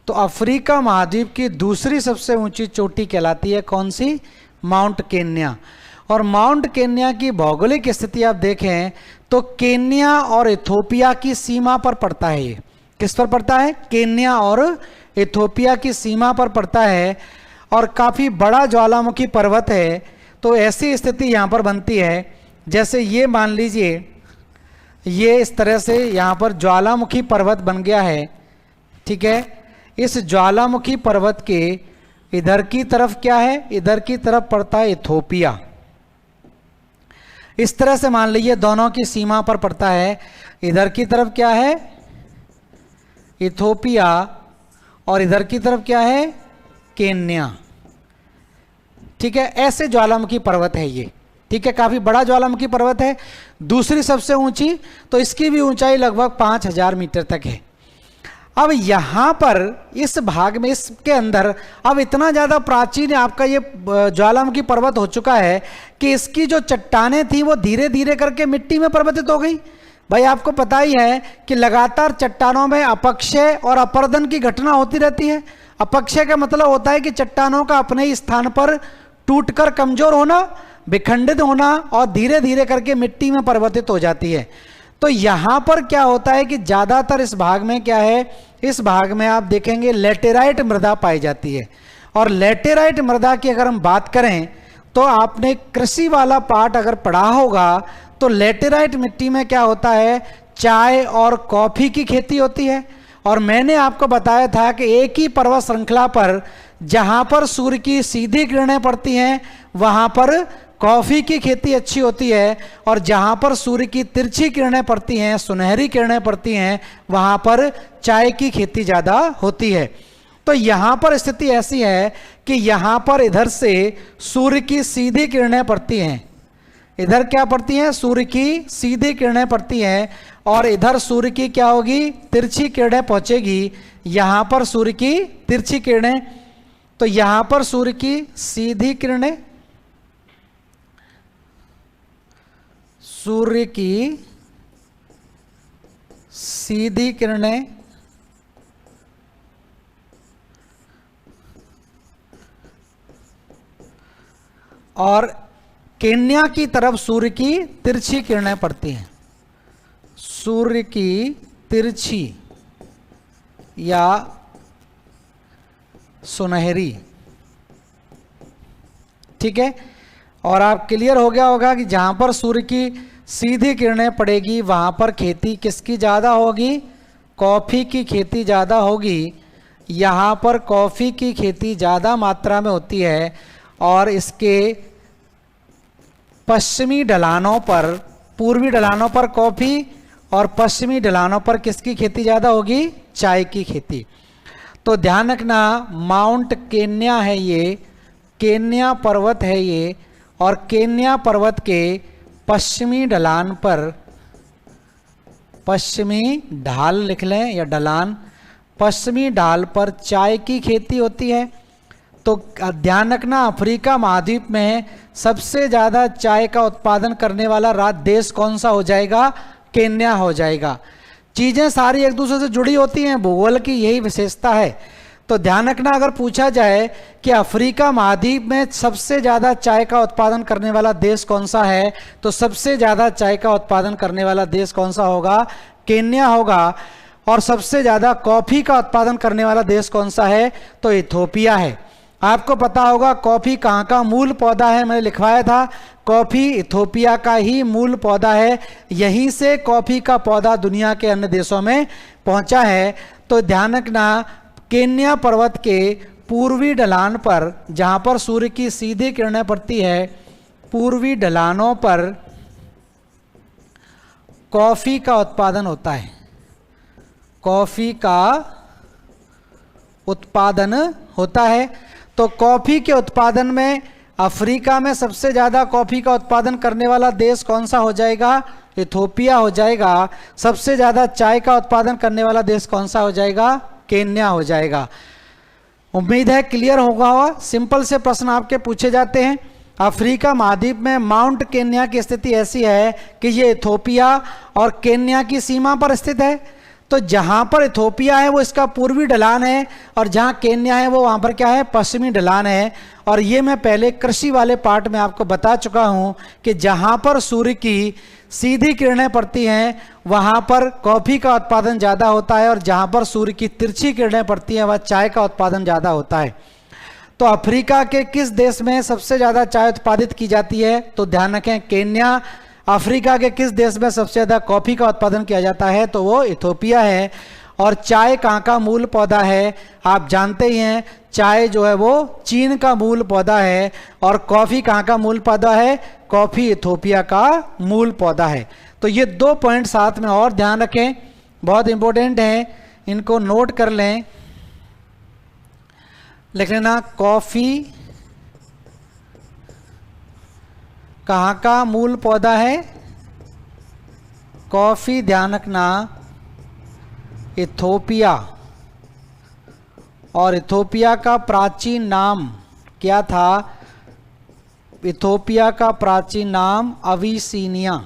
तो अफ्रीका महाद्वीप की दूसरी सबसे ऊंची चोटी कहलाती है कौन सी? Mount Kenya. और माउंट केन्या की भौगोलिक स्थिति आप देखें तो केन्या और इथोपिया की सीमा पर पड़ता है। ये किस पर पड़ता है? केन्या और इथोपिया की सीमा पर पड़ता है और काफ़ी बड़ा ज्वालामुखी पर्वत है। तो ऐसी स्थिति यहाँ पर बनती है जैसे ये मान लीजिए ये इस तरह से यहाँ पर ज्वालामुखी पर्वत बन गया है, ठीक है। इस ज्वालामुखी पर्वत के इधर की तरफ क्या है? इधर की तरफ पड़ता है इथोपिया। इस तरह से मान लीजिए दोनों की सीमा पर पड़ता है। इधर की तरफ क्या है? इथोपिया और इधर की तरफ क्या है? केन्या, ठीक है। ऐसे ज्वालामुखी पर्वत है ये, ठीक है। काफी बड़ा ज्वालामुखी पर्वत है, दूसरी सबसे ऊंची, तो इसकी भी ऊंचाई लगभग 5000 मीटर तक है। अब यहां पर इस भाग में, इसके अंदर अब इतना ज्यादा प्राचीन आपका ये ज्वालामुखी पर्वत हो चुका है कि इसकी जो चट्टानें थी वो धीरे धीरे करके मिट्टी में परिवर्तित हो गई। भाई आपको पता ही है कि लगातार चट्टानों में अपक्षय और अपर्दन की घटना होती रहती है। अपक्षय का मतलब होता है कि चट्टानों का अपने ही स्थान पर टूटकर कमजोर होना, विखंडित होना और धीरे धीरे करके मिट्टी में परिवर्तित हो जाती है। तो यहां पर क्या होता है कि ज्यादातर इस भाग में क्या है? इस भाग में आप देखेंगे लेटेराइट मृदा पाई जाती है। और लेटेराइट मृदा की अगर हम बात करें तो आपने कृषि वाला पार्ट अगर पढ़ा होगा तो लेटेराइट मिट्टी में क्या होता है? चाय और कॉफी की खेती होती है। और मैंने आपको बताया था कि एक ही पर्वत श्रृंखला पर जहां पर सूर्य की सीधी किरणें पड़ती हैं वहां पर कॉफी की खेती अच्छी होती है, और जहां पर सूर्य की तिरछी किरणें पड़ती हैं, सुनहरी किरणें पड़ती हैं, वहां पर चाय की खेती ज्यादा होती है। तो यहां पर स्थिति ऐसी है कि यहां पर इधर से सूर्य की सीधी किरणें पड़ती हैं, इधर क्या पड़ती हैं? सूर्य की सीधी किरणें पड़ती हैं, और इधर सूर्य की क्या होगी? तिरछी किरणें पहुंचेगी। यहां पर सूर्य की तिरछी किरणें, तो यहां पर सूर्य की सीधी किरणें, सूर्य की सीधी किरणें और केन्या की तरफ सूर्य की तिरछी किरणें पड़ती हैं। सूर्य की तिरछी या सुनहरी, ठीक है। और आप क्लियर हो गया होगा कि जहां पर सूर्य की सीधी किरणें पड़ेगी वहां पर खेती किसकी ज़्यादा होगी? कॉफ़ी की खेती ज़्यादा होगी। यहाँ पर कॉफ़ी की खेती ज़्यादा मात्रा में होती है, और इसके पश्चिमी ढलानों पर, पूर्वी ढलानों पर कॉफ़ी और पश्चिमी ढलानों पर किसकी खेती ज़्यादा होगी? चाय की खेती। तो ध्यान रखना, माउंट केन्या है ये, केन्या पर्वत है ये, और केन्या पर्वत के पश्चिमी ढलान पर, पश्चिमी ढाल लिख लें या ढलान, पश्चिमी ढाल पर चाय की खेती होती है। तो ध्यान रखना, अफ्रीका महाद्वीप में सबसे ज़्यादा चाय का उत्पादन करने वाला देश कौन सा हो जाएगा? केन्या हो जाएगा। चीज़ें सारी एक दूसरे से जुड़ी होती हैं, भूगोल की यही विशेषता है। तो ध्यान रखना, अगर पूछा जाए कि अफ्रीका महाद्वीप में सबसे ज़्यादा चाय का उत्पादन करने वाला देश कौन सा है, तो सबसे ज़्यादा चाय का उत्पादन करने वाला देश कौन सा होगा? केन्या होगा। और सबसे ज़्यादा कॉफ़ी का उत्पादन करने वाला देश कौन सा है? तो इथोपिया है। आपको पता होगा कॉफ़ी कहाँ का मूल पौधा है, मैंने लिखवाया था। कॉफ़ी इथोपिया का ही मूल पौधा है, यहीं से कॉफ़ी का पौधा दुनिया के अन्य देशों में पहुँचा है। तो ध्यान रखना, केन्या पर्वत के पूर्वी ढलान पर, जहाँ पर सूर्य की सीधी किरणें पड़ती है, पूर्वी ढलानों पर कॉफ़ी का उत्पादन होता है। कॉफ़ी का उत्पादन होता है। तो कॉफ़ी के उत्पादन में अफ्रीका में सबसे ज़्यादा कॉफ़ी का उत्पादन करने वाला देश कौन सा हो जाएगा? इथोपिया हो जाएगा। सबसे ज़्यादा चाय का उत्पादन करने वाला देश कौन सा हो जाएगा? केन्या हो जाएगा। उम्मीद है क्लियर होगा। सिंपल से प्रश्न आपके पूछे जाते हैं। अफ्रीका महाद्वीप में माउंट केन्या की स्थिति ऐसी है कि ये इथोपिया और केन्या की सीमा पर स्थित है। तो तो जहाँ पर इथोपिया है वो इसका पूर्वी ढलान है, और जहाँ केन्या है वो वहाँ पर क्या है, पश्चिमी ढलान है। और ये मैं पहले कृषि वाले पार्ट में आपको बता चुका हूँ कि जहाँ पर सूर्य की सीधी किरणें पड़ती हैं वहाँ पर कॉफ़ी का उत्पादन ज़्यादा होता है, और जहाँ पर सूर्य की तिरछी किरणें पड़ती हैं वहाँ चाय का उत्पादन ज़्यादा होता है। तो अफ्रीका के किस देश में सबसे ज़्यादा चाय उत्पादित की जाती है? तो ध्यान रखें, केन्या। अफ्रीका के किस देश में सबसे ज़्यादा कॉफ़ी का उत्पादन किया जाता है? तो वो इथोपिया है। और चाय कहाँ का मूल पौधा है? आप जानते ही हैं, चाय जो है वो चीन का मूल पौधा है, और कॉफ़ी कहाँ का मूल पौधा है? कॉफ़ी इथोपिया का मूल पौधा है। तो ये 2 पॉइंट साथ में और ध्यान रखें, बहुत इंपॉर्टेंट हैं, इनको नोट कर लें, लिख लेना। कॉफ़ी कहाँ का मूल पौधा है? कॉफ़ी, ध्यान रखना, इथोपिया। और इथोपिया का प्राचीन नाम क्या था? इथोपिया का प्राचीन नाम अविसीनिया,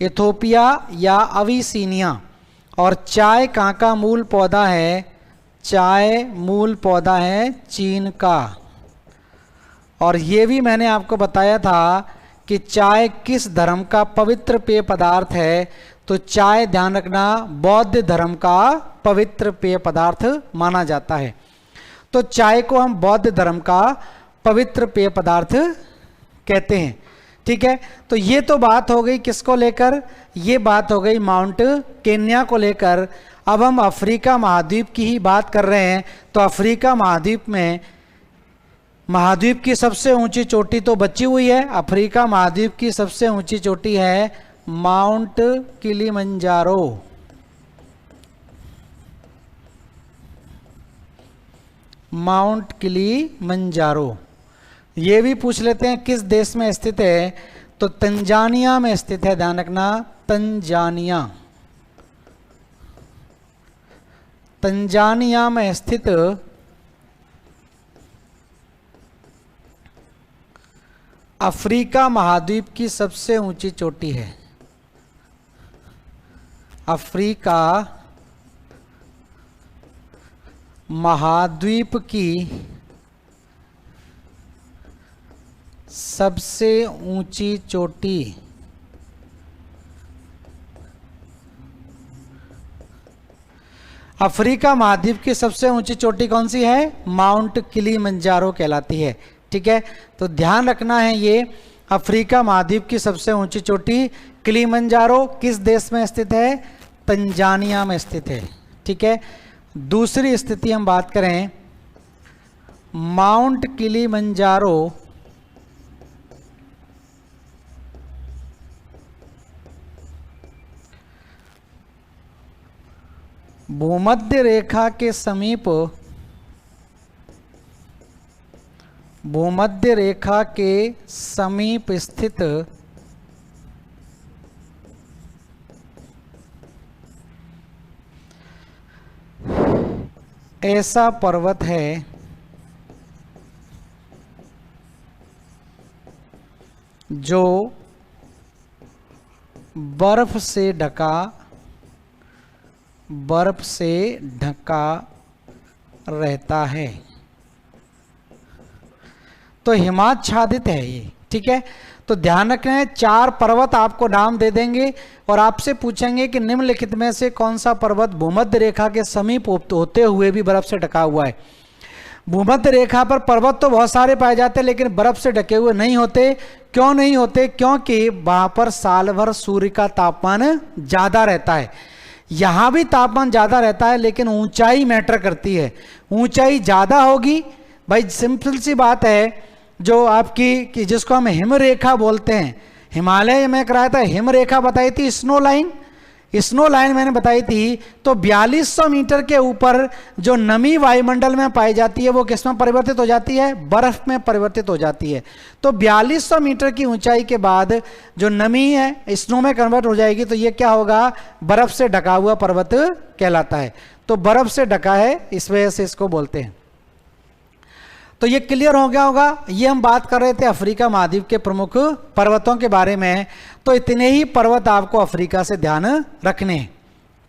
इथोपिया या अविसीनिया। और चाय कहाँ का मूल पौधा है? चाय मूल पौधा है चीन का। और ये भी मैंने आपको बताया था कि चाय किस धर्म का पवित्र पेय पदार्थ है? तो चाय, ध्यान रखना, बौद्ध धर्म का पवित्र पेय पदार्थ माना जाता है। तो चाय को हम बौद्ध धर्म का पवित्र पेय पदार्थ कहते हैं। ठीक है, तो ये तो बात हो गई किसको लेकर? ये बात हो गई माउंट केन्या को लेकर। अब हम अफ्रीका महाद्वीप की ही बात कर रहे हैं। तो अफ्रीका महाद्वीप में महाद्वीप की सबसे ऊंची चोटी तो बची हुई है। अफ्रीका महाद्वीप की सबसे ऊंची चोटी है माउंट किलिमंजारो। Mount Kilimanjaro. ये भी पूछ लेते हैं किस देश में स्थित है? तो तंजानिया में स्थित है, ध्यान रखना, तंजानिया। तंजानिया में स्थित अफ्रीका महाद्वीप की सबसे ऊंची चोटी है। अफ्रीका महाद्वीप की सबसे ऊंची चोटी अफ्रीका महाद्वीप की सबसे ऊंची चोटी कौन सी है? माउंट किलिमंजारो कहलाती है। ठीक है, तो ध्यान रखना है, ये अफ्रीका महाद्वीप की सबसे ऊंची चोटी किलिमंजारो किस देश में स्थित है? तंजानिया में स्थित है। ठीक है, दूसरी स्थिति हम बात करें, माउंट किलिमंजारो भूमध्य रेखा के समीप, भूमध्य रेखा के समीप स्थित ऐसा पर्वत है जो बर्फ से ढका रहता है। तो हिमाच्छादित है ये। ठीक है, तो ध्यान रखना है, 4 पर्वत आपको नाम दे देंगे और आपसे पूछेंगे कि निम्नलिखित में से कौन सा पर्वत भूमध्य रेखा के समीप होते हुए भी बर्फ से ढका हुआ है। भूमध्य रेखा पर पर्वत तो बहुत सारे पाए जाते हैं लेकिन बर्फ से ढके हुए नहीं होते। क्यों नहीं होते? क्योंकि वहां पर साल भर सूर्य का तापमान ज्यादा रहता है। यहाँ भी तापमान ज़्यादा रहता है लेकिन ऊंचाई मैटर करती है। ऊंचाई ज़्यादा होगी, भाई सिंपल सी बात है, जो आपकी कि जिसको हम हिमरेखा बोलते हैं, हिमालय में कराया था, हिमरेखा बताई थी, स्नो लाइन मैंने बताई थी। तो 4200 मीटर के ऊपर जो नमी वायुमंडल में पाई जाती है वो किस में परिवर्तित हो जाती है? बर्फ में परिवर्तित हो जाती है। तो 4200 मीटर की ऊंचाई के बाद जो नमी है स्नो में कन्वर्ट हो जाएगी, तो ये क्या होगा? बर्फ से ढका हुआ पर्वत कहलाता है। तो बर्फ से ढका है, इस वजह से इसको बोलते हैं। तो ये क्लियर हो गया होगा। ये हम बात कर रहे थे अफ्रीका महाद्वीप के प्रमुख पर्वतों के बारे में। तो इतने ही पर्वत आपको अफ्रीका से ध्यान रखने हैं।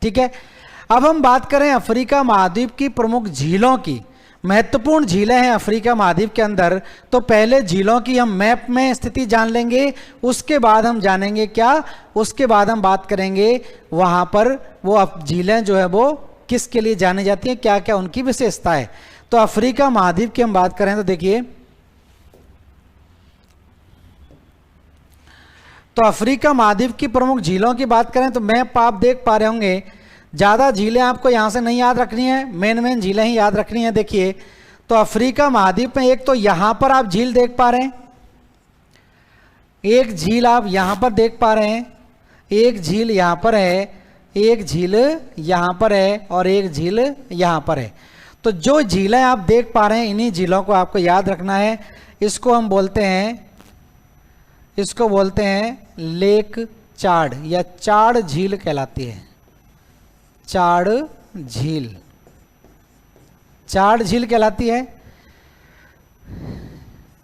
ठीक है। अब हम बात करें अफ्रीका महाद्वीप की प्रमुख झीलों की। महत्वपूर्ण झीलें हैं अफ्रीका महाद्वीप के अंदर, तो पहले झीलों की हम मैप में स्थिति जान लेंगे, उसके बाद हम जानेंगे क्या, उसके बाद हम बात करेंगे वहाँ पर वो झीलें जो है वो किसके लिए जानी जाती हैं, क्या क्या उनकी विशेषता है। तो अफ्रीका महाद्वीप की हम बात करें तो देखिए, तो अफ्रीका महाद्वीप की प्रमुख झीलों की बात करें तो मैप आप देख पा रहे होंगे, ज़्यादा झीलें आपको यहाँ से नहीं याद रखनी है, मेन झीलें ही याद रखनी है। देखिए तो अफ्रीका महाद्वीप में एक तो यहाँ पर आप झील देख पा रहे हैं, एक झील आप यहाँ पर देख पा रहे हैं, एक झील यहाँ पर है, एक झील यहाँ पर है और एक झील यहाँ पर है। तो जो झीलें आप देख पा रहे हैं इन्हीं झीलों को आपको याद रखना है। इसको हम बोलते हैं, इसको बोलते हैं लेक चाड या चाड झील कहलाती है। चाड झील, चाड झील कहलाती है।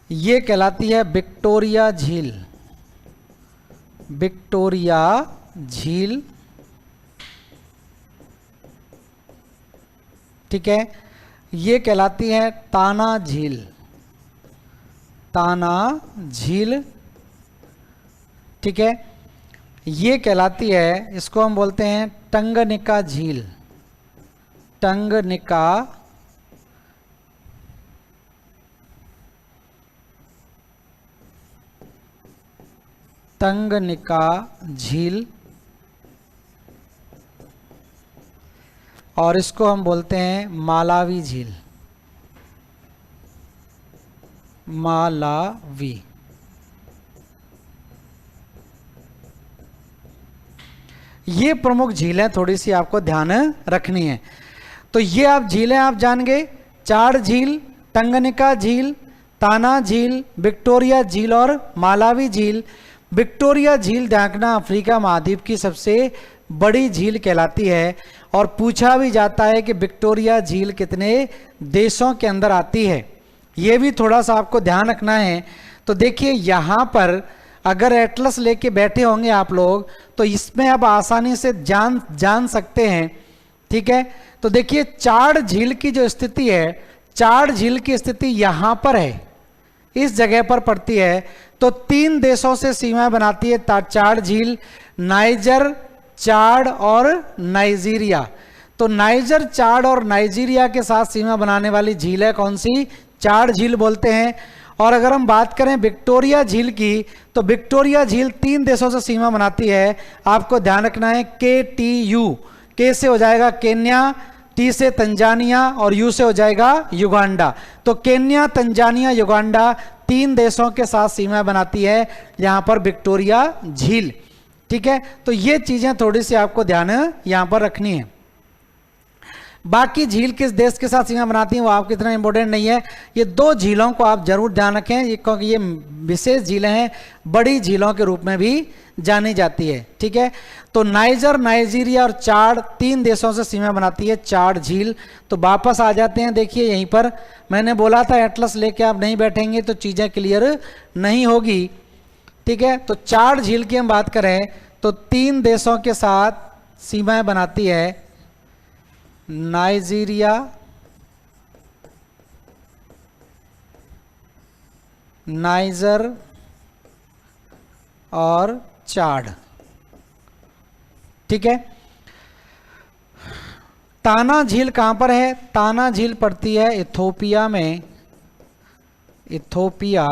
ये कहलाती है विक्टोरिया झील, विक्टोरिया झील, ठीक है। ये कहलाती है ताना झील, ताना झील, ठीक है। ये कहलाती है, इसको हम बोलते हैं टंगनिका झील, टंगनिका, टंगनिका झील, और इसको हम बोलते हैं मालावी झील, मालावी। ये प्रमुख झीलें थोड़ी सी आपको ध्यान रखनी है। तो ये आप झीलें आप जान गए, चाड झील, टंगनिका झील, ताना झील, विक्टोरिया झील और मालावी झील। विक्टोरिया झील ढांकना अफ्रीका महाद्वीप की सबसे बड़ी झील कहलाती है और पूछा भी जाता है कि विक्टोरिया झील कितने देशों के अंदर आती है, ये भी थोड़ा सा आपको ध्यान रखना है। तो देखिए यहाँ पर अगर एटलस लेके बैठे होंगे आप लोग तो इसमें आप आसानी से जान सकते हैं, ठीक है। तो देखिए चाड झील की जो स्थिति है, चाड झील की स्थिति यहाँ पर है, इस जगह पर पड़ती है। तो 3 देशों से सीमा बनाती है चाड झील, नाइजर, चाड और नाइजीरिया। तो नाइजर, चाड और नाइजीरिया के साथ सीमा बनाने वाली झील है कौन सी, चाड झील बोलते हैं। और अगर हम बात करें विक्टोरिया झील की, तो विक्टोरिया झील 3 देशों से सीमा बनाती है। आपको ध्यान रखना है KTU, के से हो जाएगा केन्या, टी से तंजानिया और यू से हो जाएगा युगांडा। तो केन्या, तंजानिया, युगांडा 3 देशों के साथ सीमा बनाती है यहाँ पर विक्टोरिया झील, ठीक है। तो ये चीजें थोड़ी सी आपको ध्यान यहाँ पर रखनी है। बाकी झील किस देश के साथ सीमा बनाती हैं वो आपको इतना इंपॉर्टेंट नहीं है। ये 2 झीलों को आप जरूर ध्यान रखें, क्योंकि ये विशेष झीलें हैं, बड़ी झीलों के रूप में भी जानी जाती है, ठीक है। तो नाइजर, नाइजीरिया और चाड 3 देशों से सीमा बनाती है चाड झील। तो वापस आ जाते हैं, देखिए यहीं पर मैंने बोला था एटलस लेके आप नहीं बैठेंगे तो चीज़ें क्लियर नहीं होगी, ठीक है। तो चाड झील की हम बात करें तो 3 देशों के साथ सीमाएं बनाती है, नाइजीरिया, नाइजर और चाड, ठीक है। ताना झील कहाँ पर है, ताना झील पड़ती है इथोपिया में, इथोपिया।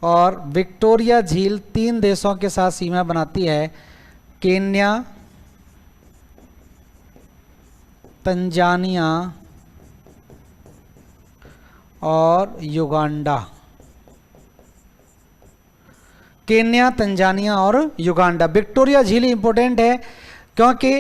और विक्टोरिया झील 3 देशों के साथ सीमा बनाती है, केन्या, तंजानिया और युगांडा। केन्या, तंजानिया और युगांडा। विक्टोरिया झील इंपॉर्टेंट है क्योंकि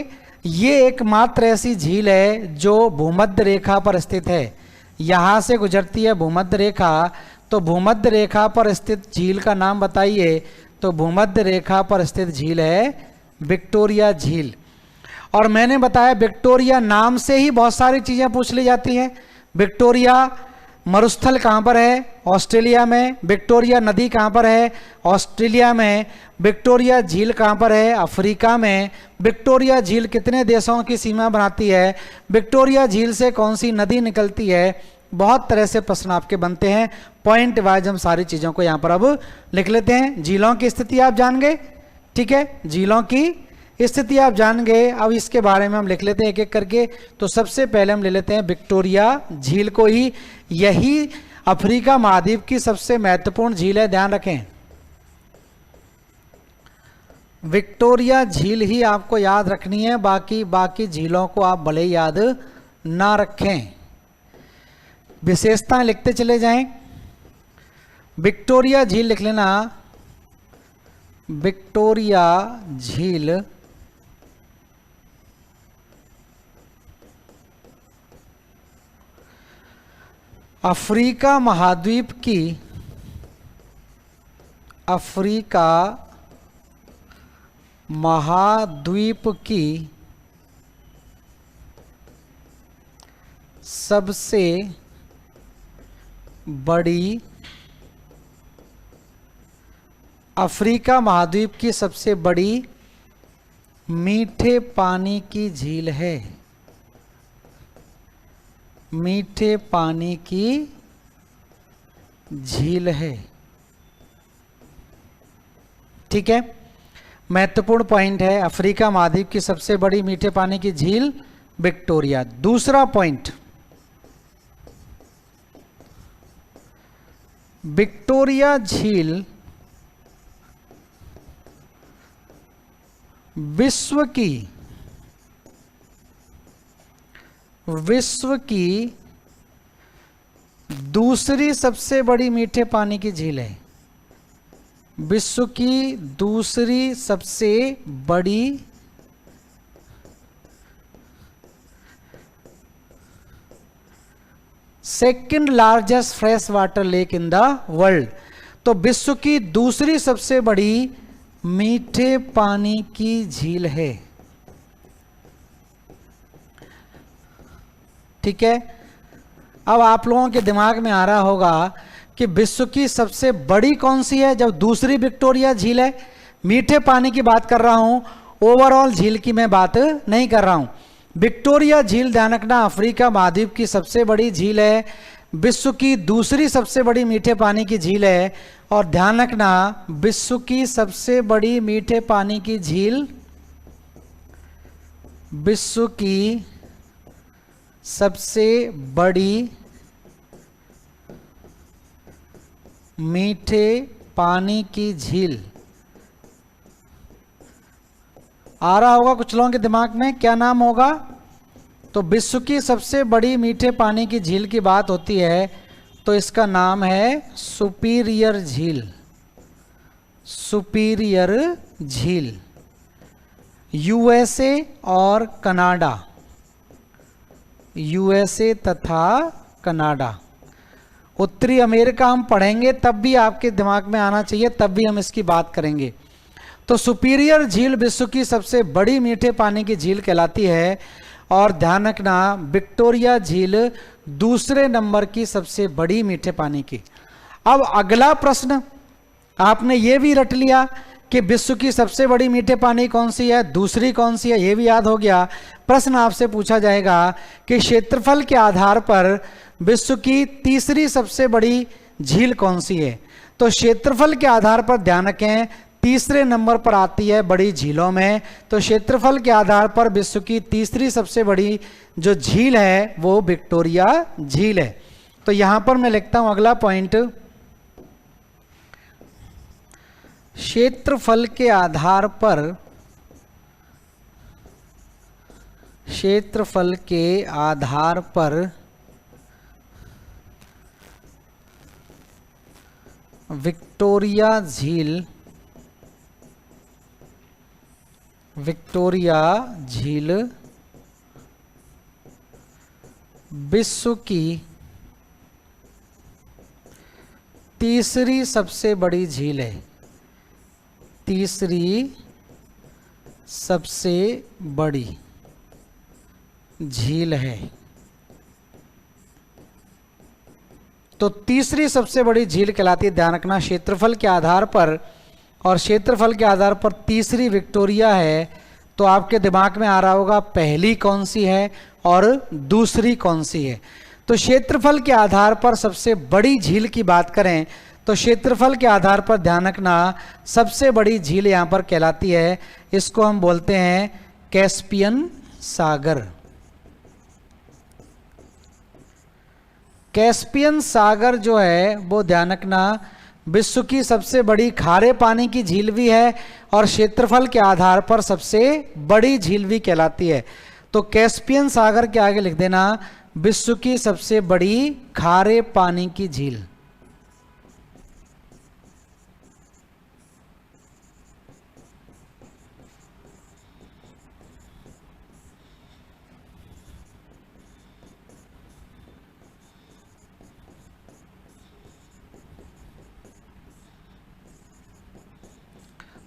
ये एकमात्र ऐसी झील है जो भूमध्य रेखा पर स्थित है। यहाँ से गुजरती है भूमध्य रेखा, तो भूमध्य रेखा पर स्थित झील का नाम बताइए। तो भूमध्य रेखा पर स्थित झील है विक्टोरिया झील। और मैंने बताया विक्टोरिया नाम से ही बहुत सारी चीज़ें पूछ ली जाती हैं। विक्टोरिया मरुस्थल कहाँ पर है? ऑस्ट्रेलिया में। विक्टोरिया नदी कहाँ पर है? ऑस्ट्रेलिया में। विक्टोरिया झील कहाँ पर है? अफ्रीका में। विक्टोरिया झील कितने देशों की सीमा बनाती है? विक्टोरिया झील से कौन सी नदी निकलती है? बहुत तरह से प्रश्न आपके बनते हैं। पॉइंट वाइज हम सारी चीज़ों को यहाँ पर अब लिख लेते हैं। झीलों की स्थिति आप जान गए, ठीक है, झीलों की स्थिति आप जान गए। अब इसके बारे में हम लिख लेते हैं एक एक करके। तो सबसे पहले हम ले लेते हैं विक्टोरिया झील को ही। यही अफ्रीका महाद्वीप की सबसे महत्वपूर्ण झील है, ध्यान रखें। विक्टोरिया झील ही आपको याद रखनी है, बाकी झीलों को आप भले याद ना रखें। विशेषताएं लिखते चले जाएं। विक्टोरिया झील लिख लेना। विक्टोरिया झील अफ्रीका महाद्वीप की सबसे बड़ी मीठे पानी की झील है। मीठे पानी की झील है, ठीक है, महत्वपूर्ण पॉइंट है। अफ्रीका महाद्वीप की सबसे बड़ी मीठे पानी की झील विक्टोरिया। दूसरा पॉइंट, विक्टोरिया झील विश्व की दूसरी सबसे बड़ी मीठे पानी की झील है। विश्व की दूसरी सबसे बड़ी second largest fresh water lake in the world. तो विश्व की दूसरी सबसे बड़ी मीठे पानी की झील है, ठीक है। अब आप लोगों के दिमाग में आ रहा होगा कि विश्व की सबसे बड़ी कौन सी है, जब दूसरी विक्टोरिया झील है। मीठे पानी की बात कर रहा हूं, ओवरऑल झील की मैं बात नहीं कर रहा हूं। विक्टोरिया झील ध्यान रखना अफ्रीका महाद्वीप की सबसे बड़ी झील है, विश्व की दूसरी सबसे बड़ी मीठे पानी की झील है। और ध्यान रखना विश्व की सबसे बड़ी मीठे पानी की झील, विश्व की सबसे बड़ी मीठे पानी की झील। आ रहा होगा कुछ लोगों के दिमाग में, क्या नाम होगा? तो विश्व की सबसे बड़ी मीठे पानी की झील की बात होती है तो इसका नाम है सुपीरियर झील। सुपीरियर झील। यूएसए और कनाडा, यूएसए तथा कनाडा। उत्तरी अमेरिका हम पढ़ेंगे तब भी आपके दिमाग में आना चाहिए, तब भी हम इसकी बात करेंगे। तो सुपीरियर झील विश्व की सबसे बड़ी मीठे पानी की झील कहलाती है। और ध्यान रखना विक्टोरिया झील दूसरे नंबर की सबसे बड़ी मीठे पानी की। अब अगला प्रश्न, आपने ये भी रट लिया कि विश्व की सबसे बड़ी मीठे पानी कौन सी है, दूसरी कौन सी है, ये भी याद हो गया। प्रश्न आपसे पूछा जाएगा कि क्षेत्रफल के आधार पर विश्व की तीसरी सबसे बड़ी झील कौन सी है। तो क्षेत्रफल के आधार पर ध्यान रखें तीसरे नंबर पर आती है बड़ी झीलों में। तो क्षेत्रफल के आधार पर विश्व की तीसरी सबसे बड़ी जो झील है वो विक्टोरिया झील है। तो यहां पर मैं लिखता हूं अगला पॉइंट, क्षेत्रफल के आधार पर, क्षेत्रफल के आधार पर विक्टोरिया झील, विक्टोरिया झील विश्व की तीसरी सबसे बड़ी झील है। तीसरी सबसे बड़ी झील है। तो तीसरी सबसे बड़ी झील कहलाती है, ध्यान रखना, क्षेत्रफल के आधार पर, और क्षेत्रफल के आधार पर तीसरी विक्टोरिया है। तो आपके दिमाग में आ रहा होगा पहली कौन सी है और दूसरी कौन सी है। तो क्षेत्रफल के आधार पर सबसे बड़ी झील की बात करें तो क्षेत्रफल के आधार पर ध्यान रखना सबसे बड़ी झील यहाँ पर कहलाती है, इसको हम बोलते हैं कैस्पियन सागर। कैस्पियन सागर जो है वो ध्यान रखना विश्व की सबसे बड़ी खारे पानी की झील भी है और क्षेत्रफल के आधार पर सबसे बड़ी झील भी कहलाती है। तो कैस्पियन सागर के आगे लिख देना विश्व की सबसे बड़ी खारे पानी की झील।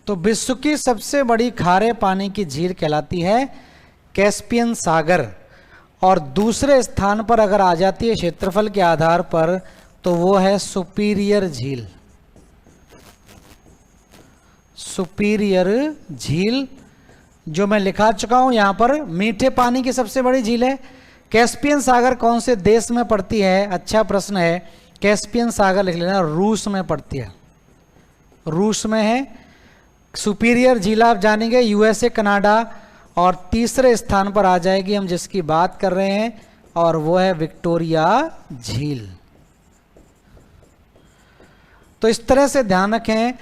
तो विश्व की सबसे बड़ी खारे पानी की झील कहलाती है कैस्पियन सागर। और दूसरे स्थान पर अगर आ जाती है क्षेत्रफल के आधार पर तो वो है सुपीरियर झील। सुपीरियर झील जो मैं लिखा चुका हूं यहां पर मीठे पानी की सबसे बड़ी झील है। कैस्पियन सागर कौन से देश में पड़ती है? अच्छा प्रश्न है। कैस्पियन सागर लिख लेना, रूस में पड़ती है, रूस में है। सुपीरियर झील आप जानेंगे यूएसए, कनाडा। और तीसरे स्थान पर आ जाएगी हम जिसकी बात कर रहे हैं और वो है विक्टोरिया झील। तो इस तरह से ध्यान रखें,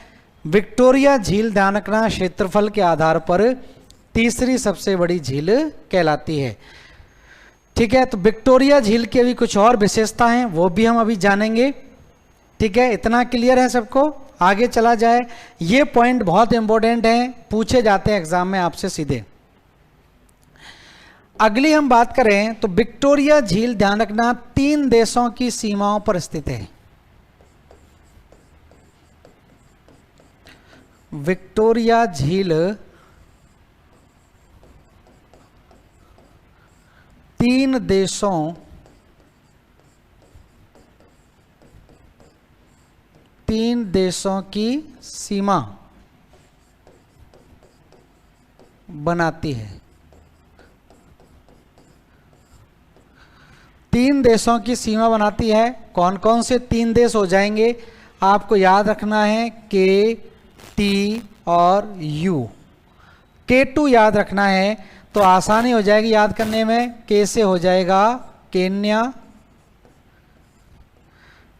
विक्टोरिया झील ध्यान रखना क्षेत्रफल के आधार पर तीसरी सबसे बड़ी झील कहलाती है। ठीक है, तो विक्टोरिया झील की भी कुछ और विशेषता हैं वो भी हम अभी जानेंगे। ठीक है, इतना क्लियर है सबको? आगे चला जाए, ये पॉइंट बहुत इंपॉर्टेंट हैं, पूछे जाते हैं एग्जाम में आपसे सीधे। अगली हम बात करें तो विक्टोरिया झील ध्यान रखना 3 देशों की सीमाओं पर स्थित है। विक्टोरिया झील 3 देशों की सीमा बनाती है। 3 देशों की सीमा बनाती है। कौन कौन से 3 देश हो जाएंगे आपको याद रखना है? के, टी और यू। K2 याद रखना है तो आसानी हो जाएगी याद करने में। के से हो जाएगा केन्या,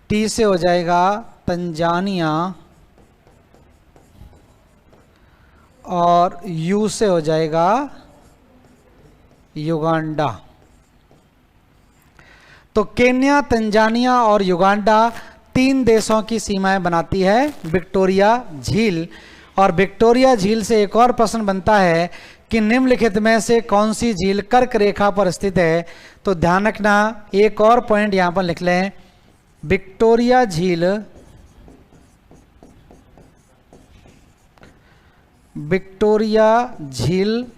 टी से हो जाएगा तंजानिया और यू से हो जाएगा युगांडा। तो केन्या, तंजानिया और युगांडा 3 देशों की सीमाएं बनाती है विक्टोरिया झील। और विक्टोरिया झील से एक और प्रश्न बनता है कि निम्नलिखित में से कौन सी झील कर्क रेखा पर स्थित है? तो ध्यान रखना एक और पॉइंट यहां पर लिख लें, विक्टोरिया झील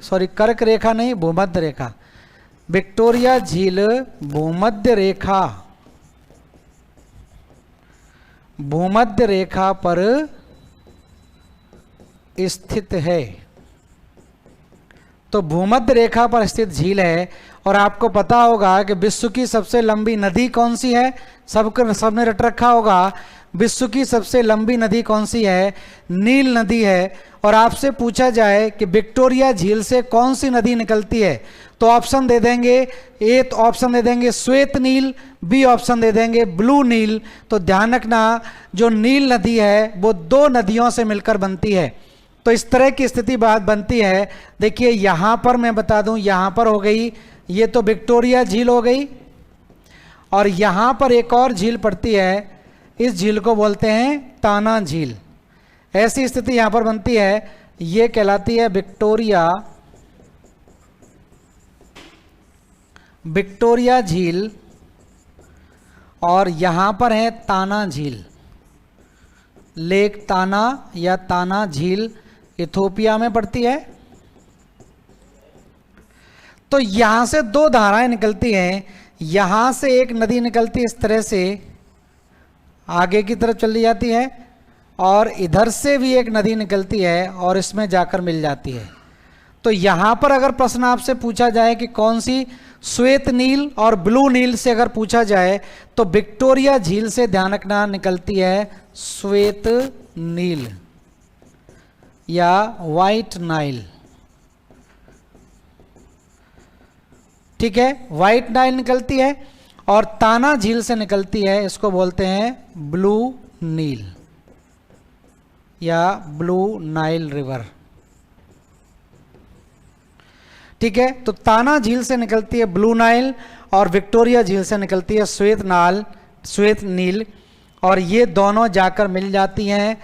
सॉरी कर्क रेखा नहीं, भूमध्य रेखा। विक्टोरिया झील भूमध्य रेखा पर स्थित है। तो भूमध्य रेखा पर स्थित झील है। और आपको पता होगा कि विश्व की सबसे लंबी नदी कौन सी है? सबने रट रखा होगा। विश्व की सबसे लंबी नदी कौन सी है? नील नदी है। और आपसे पूछा जाए कि विक्टोरिया झील से कौन सी नदी निकलती है तो ऑप्शन दे देंगे, ए तो ऑप्शन दे देंगे श्वेत नील, बी ऑप्शन दे देंगे ब्लू नील। तो ध्यान रखना जो नील नदी है वो 2 नदियों से मिलकर बनती है। तो इस तरह की स्थिति बात बनती है। देखिए यहां पर मैं बता दूं, यहां पर हो गई, ये तो विक्टोरिया झील हो गई और यहां पर एक और झील पड़ती है, इस झील को बोलते हैं ताना झील। ऐसी स्थिति यहां पर बनती है, ये कहलाती है विक्टोरिया झील। और यहां पर है ताना झील, लेक ताना या ताना झील इथोपिया में पड़ती है। तो यहां से 2 धाराएं निकलती हैं, यहां से एक नदी निकलती है इस तरह से आगे की तरफ चली जाती है और इधर से भी एक नदी निकलती है और इसमें जाकर मिल जाती है। तो यहाँ पर अगर प्रश्न आपसे पूछा जाए कि कौन सी श्वेत नील और ब्लू नील से अगर पूछा जाए तो विक्टोरिया झील से ध्यान रखना निकलती है श्वेत नील या वाइट नाइल। ठीक है, वाइट नाइल निकलती है और ताना झील से निकलती है, इसको बोलते हैं ब्लू नील या ब्लू नाइल रिवर। ठीक है, तो ताना झील से निकलती है ब्लू नाइल और विक्टोरिया झील से निकलती है श्वेत नील, और ये दोनों जाकर मिल जाती हैं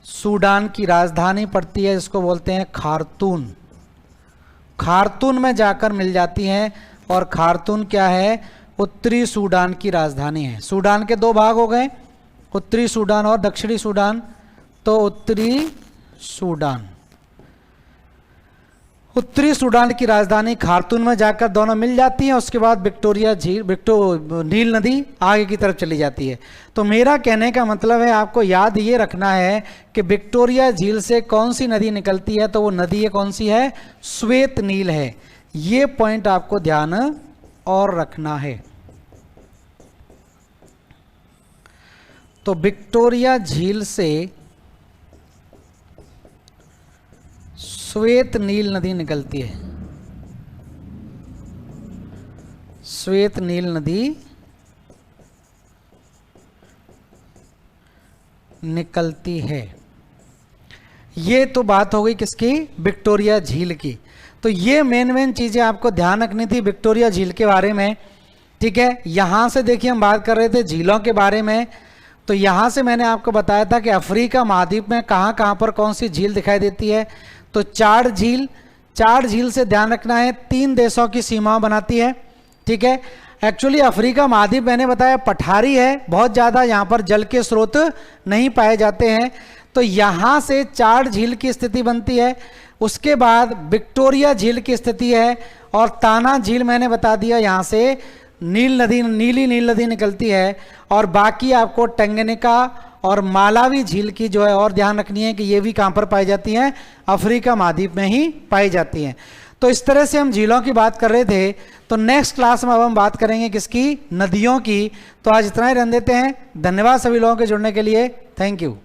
सूडान की राजधानी पड़ती है, जिसको बोलते हैं खार्तून। खार्तून में जाकर मिल जाती हैं और खार्तून क्या है, उत्तरी सूडान की राजधानी है। सूडान के 2 भाग हो गए, उत्तरी सूडान और दक्षिणी सूडान। तो उत्तरी सूडान की राजधानी खार्तून में जाकर दोनों मिल जाती हैं। उसके बाद विक्टोरिया झील नील नदी आगे की तरफ चली जाती है। तो मेरा कहने का मतलब है आपको याद ये रखना है कि विक्टोरिया झील से कौन सी नदी निकलती है, तो वो नदी कौन सी है, श्वेत नील है। ये पॉइंट आपको ध्यान और रखना है। तो विक्टोरिया झील से श्वेत नील नदी निकलती है, श्वेत नील नदी निकलती है। ये तो बात हो गई किसकी, विक्टोरिया झील की। तो ये मेन चीजें आपको ध्यान रखनी थी विक्टोरिया झील के बारे में। ठीक है, यहां से देखिए हम बात कर रहे थे झीलों के बारे में। तो यहां से मैंने आपको बताया था कि अफ्रीका महाद्वीप में कहां कहां पर कौन सी झील दिखाई देती है। तो चाड झील से ध्यान रखना है 3 देशों की सीमा बनाती है। ठीक है, एक्चुअली अफ्रीका महाद्वीप मैंने बताया पठारी है, बहुत ज़्यादा यहाँ पर जल के स्रोत नहीं पाए जाते हैं। तो यहाँ से चाड झील की स्थिति बनती है। उसके बाद विक्टोरिया झील की स्थिति है और ताना झील मैंने बता दिया, यहाँ से नीली नील नदी निकलती है। और बाकी आपको टंगनिका और मालावी झील की जो है और ध्यान रखनी है कि ये भी कहाँ पर पाई जाती हैं, अफ्रीका महाद्वीप में ही पाई जाती हैं। तो इस तरह से हम झीलों की बात कर रहे थे। तो नेक्स्ट क्लास में अब हम बात करेंगे किसकी, नदियों की। तो आज इतना ही रहने देते हैं। धन्यवाद सभी लोगों के जुड़ने के लिए, थैंक यू।